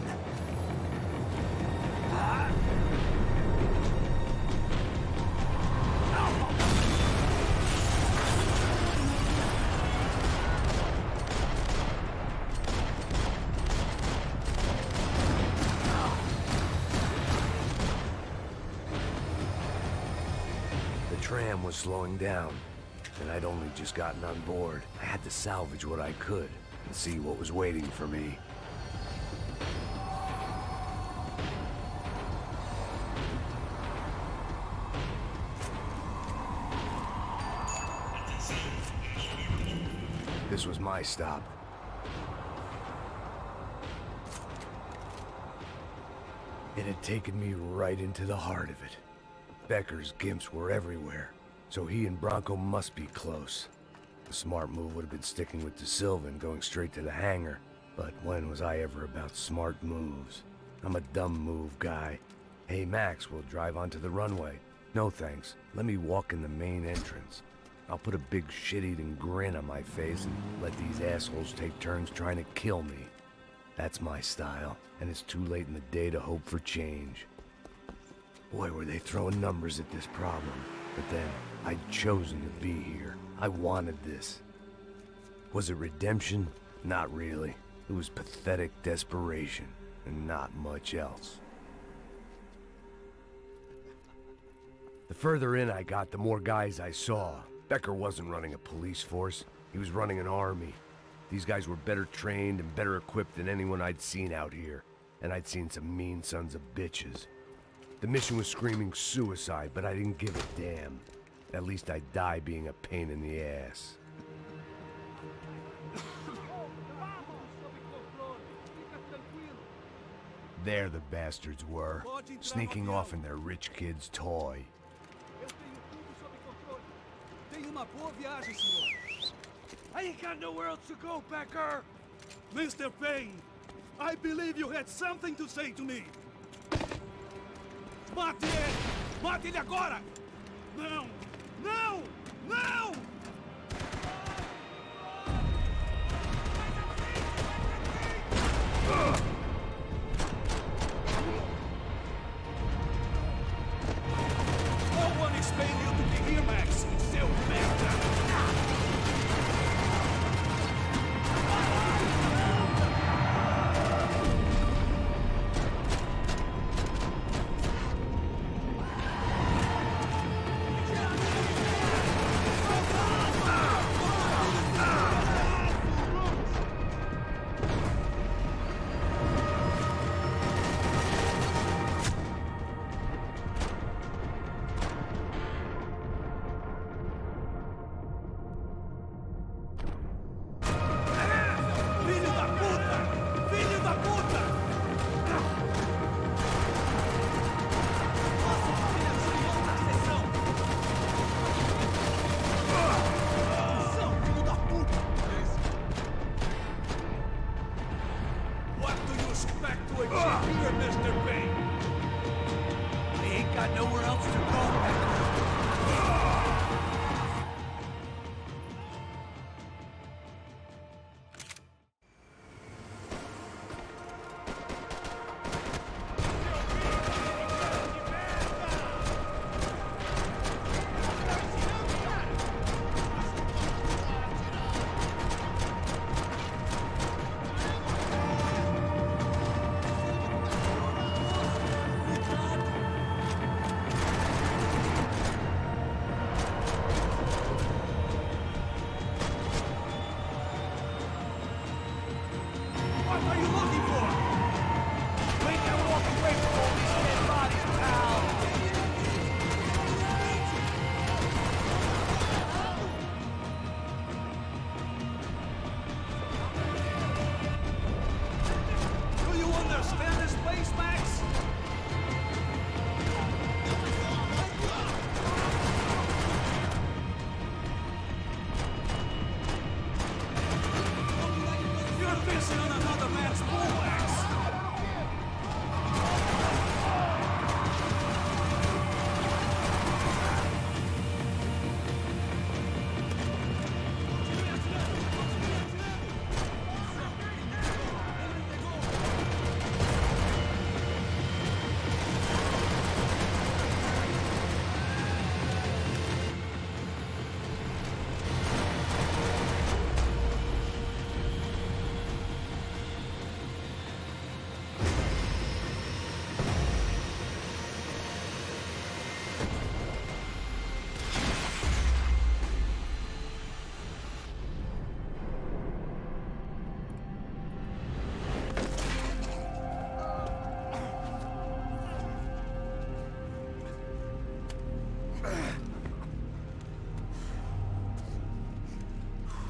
The tram was slowing down, and I'd only just gotten on board. I had to salvage what I could and see what was waiting for me. This was my stop. It had taken me right into the heart of it. Becker's gimps were everywhere, so he and Bronco must be close. The smart move would have been sticking with De Silva and going straight to the hangar, but when was I ever about smart moves? I'm a dumb move guy. Hey Max, we'll drive onto the runway. No thanks, let me walk in the main entrance. I'll put a big shit-eating grin on my face and let these assholes take turns trying to kill me. That's my style, and it's too late in the day to hope for change. Boy, were they throwing numbers at this problem. But then, I'd chosen to be here. I wanted this. Was it redemption? Not really. It was pathetic desperation, and not much else. The further in I got, the more guys I saw. Becker wasn't running a police force. He was running an army. These guys were better trained and better equipped than anyone I'd seen out here. And I'd seen some mean sons of bitches. The mission was screaming suicide, but I didn't give a damn. At least I'd die being a pain in the ass. There the bastards were, sneaking off in their rich kid's toy. I ain't got nowhere else to go, Becker! Mr. Payne, I believe you had something to say to me. Mate ele! Mate ele agora! Não! Não! Não! No one is paying you to be here, Max! Seu merda!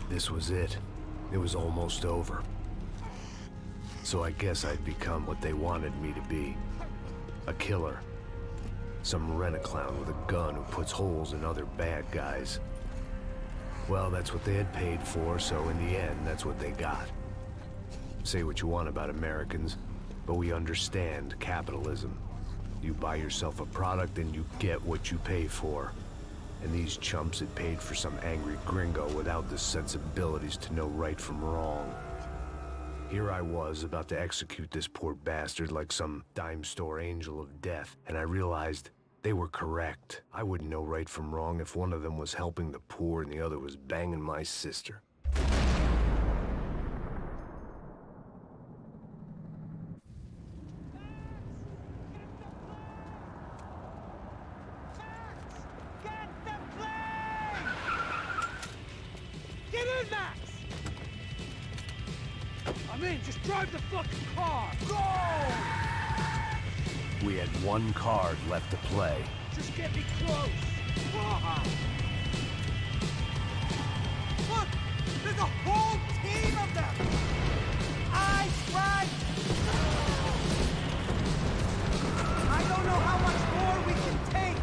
This was it. It was almost over. So I guess I'd become what they wanted me to be. A killer. Some rent-a-clown with a gun who puts holes in other bad guys. Well, that's what they had paid for, so in the end, that's what they got. Say what you want about Americans, but we understand capitalism. You buy yourself a product and you get what you pay for. And these chumps had paid for some angry gringo without the sensibilities to know right from wrong. Here I was, about to execute this poor bastard like some dime store angel of death, and I realized they were correct. I wouldn't know right from wrong if one of them was helping the poor and the other was banging my sister. I'm in, just drive the fucking car! Go! We had one card left to play. Just get me close! Look! There's a whole team of them! Eyes right! I don't know how much more we can take!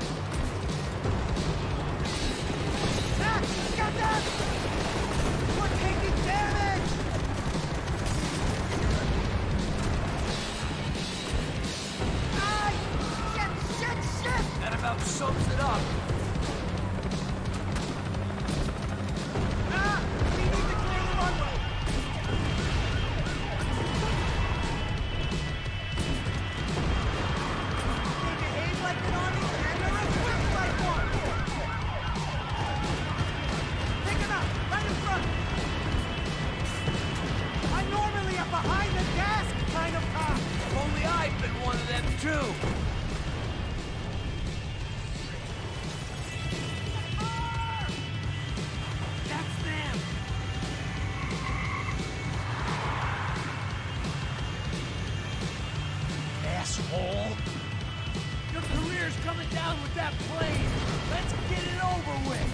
Max! Get them! We're taking damage! That about sums it up. We need to clear the runway! They behave like an army and they're equipped like one! Pick him up, right in front! I'm normally a behind-the-desk kind of cop! If only I'd been one of them, too. Your career's coming down with that plane! Let's get it over with!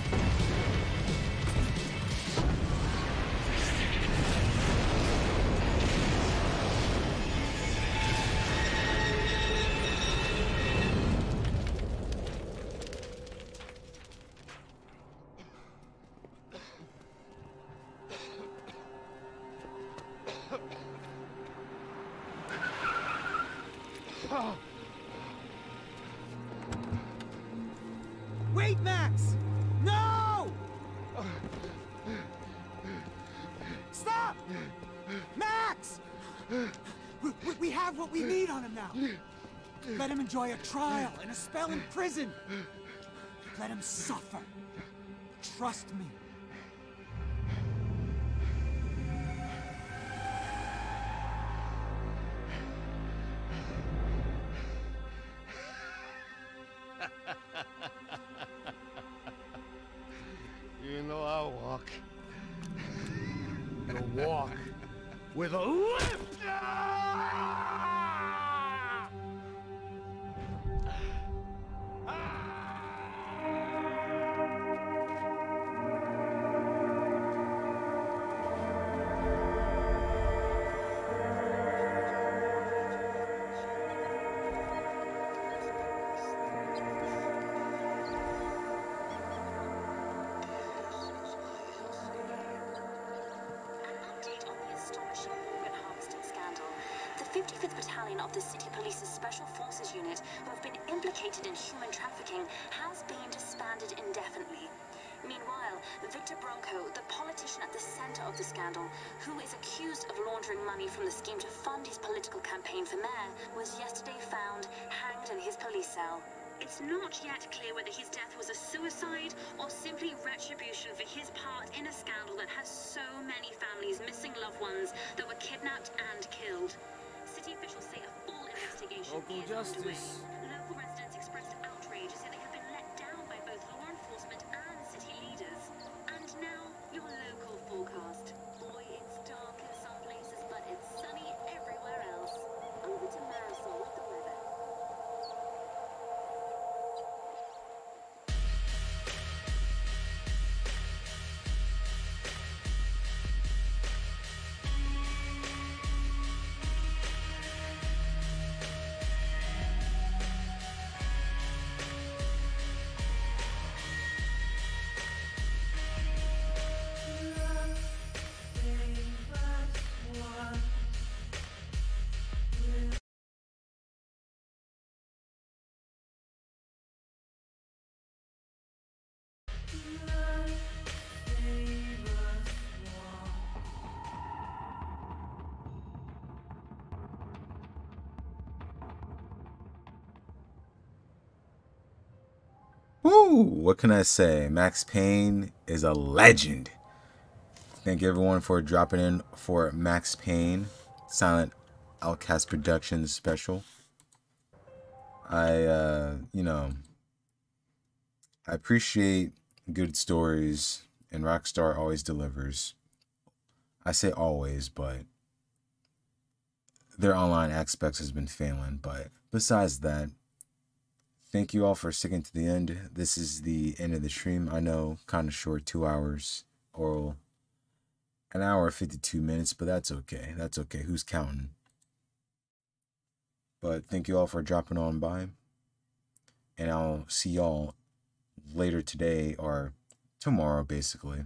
Wait, Max! No! Stop! Max! We have what we need on him now. Let him enjoy a trial and a spell in prison. Let him suffer. Trust me. You know I'll walk. You'll walk with a lift! The 55th Battalion of the City Police's Special Forces Unit, who have been implicated in human trafficking, has been disbanded indefinitely. Meanwhile, Victor Bronco, the politician at the center of the scandal, who is accused of laundering money from the scheme to fund his political campaign for mayor, was yesterday found hanged in his police cell. It's not yet clear whether his death was a suicide or simply retribution for his part in a scandal that has so many families missing loved ones that were kidnapped and killed. City officials say a full investigation is underway. Local residents expressed outrage, say they have been let down by both law enforcement and city leaders. And now, your local forecast. Boy, it's dark in some places, but it's sunny everywhere else. Over to Marisol with the weather. Woo! What can I say? Max Payne is a legend. Thank everyone for dropping in for Max Payne Silent Outcast Productions special. I appreciate good stories, and Rockstar always delivers. I say always, but their online aspects has been failing. But besides that, thank you all for sticking to the end. This is the end of the stream. I know, kind of short, 2 hours, or an hour 52 minutes, but that's okay. That's okay. Who's counting? But thank you all for dropping on by. And I'll see y'all later today or tomorrow, basically.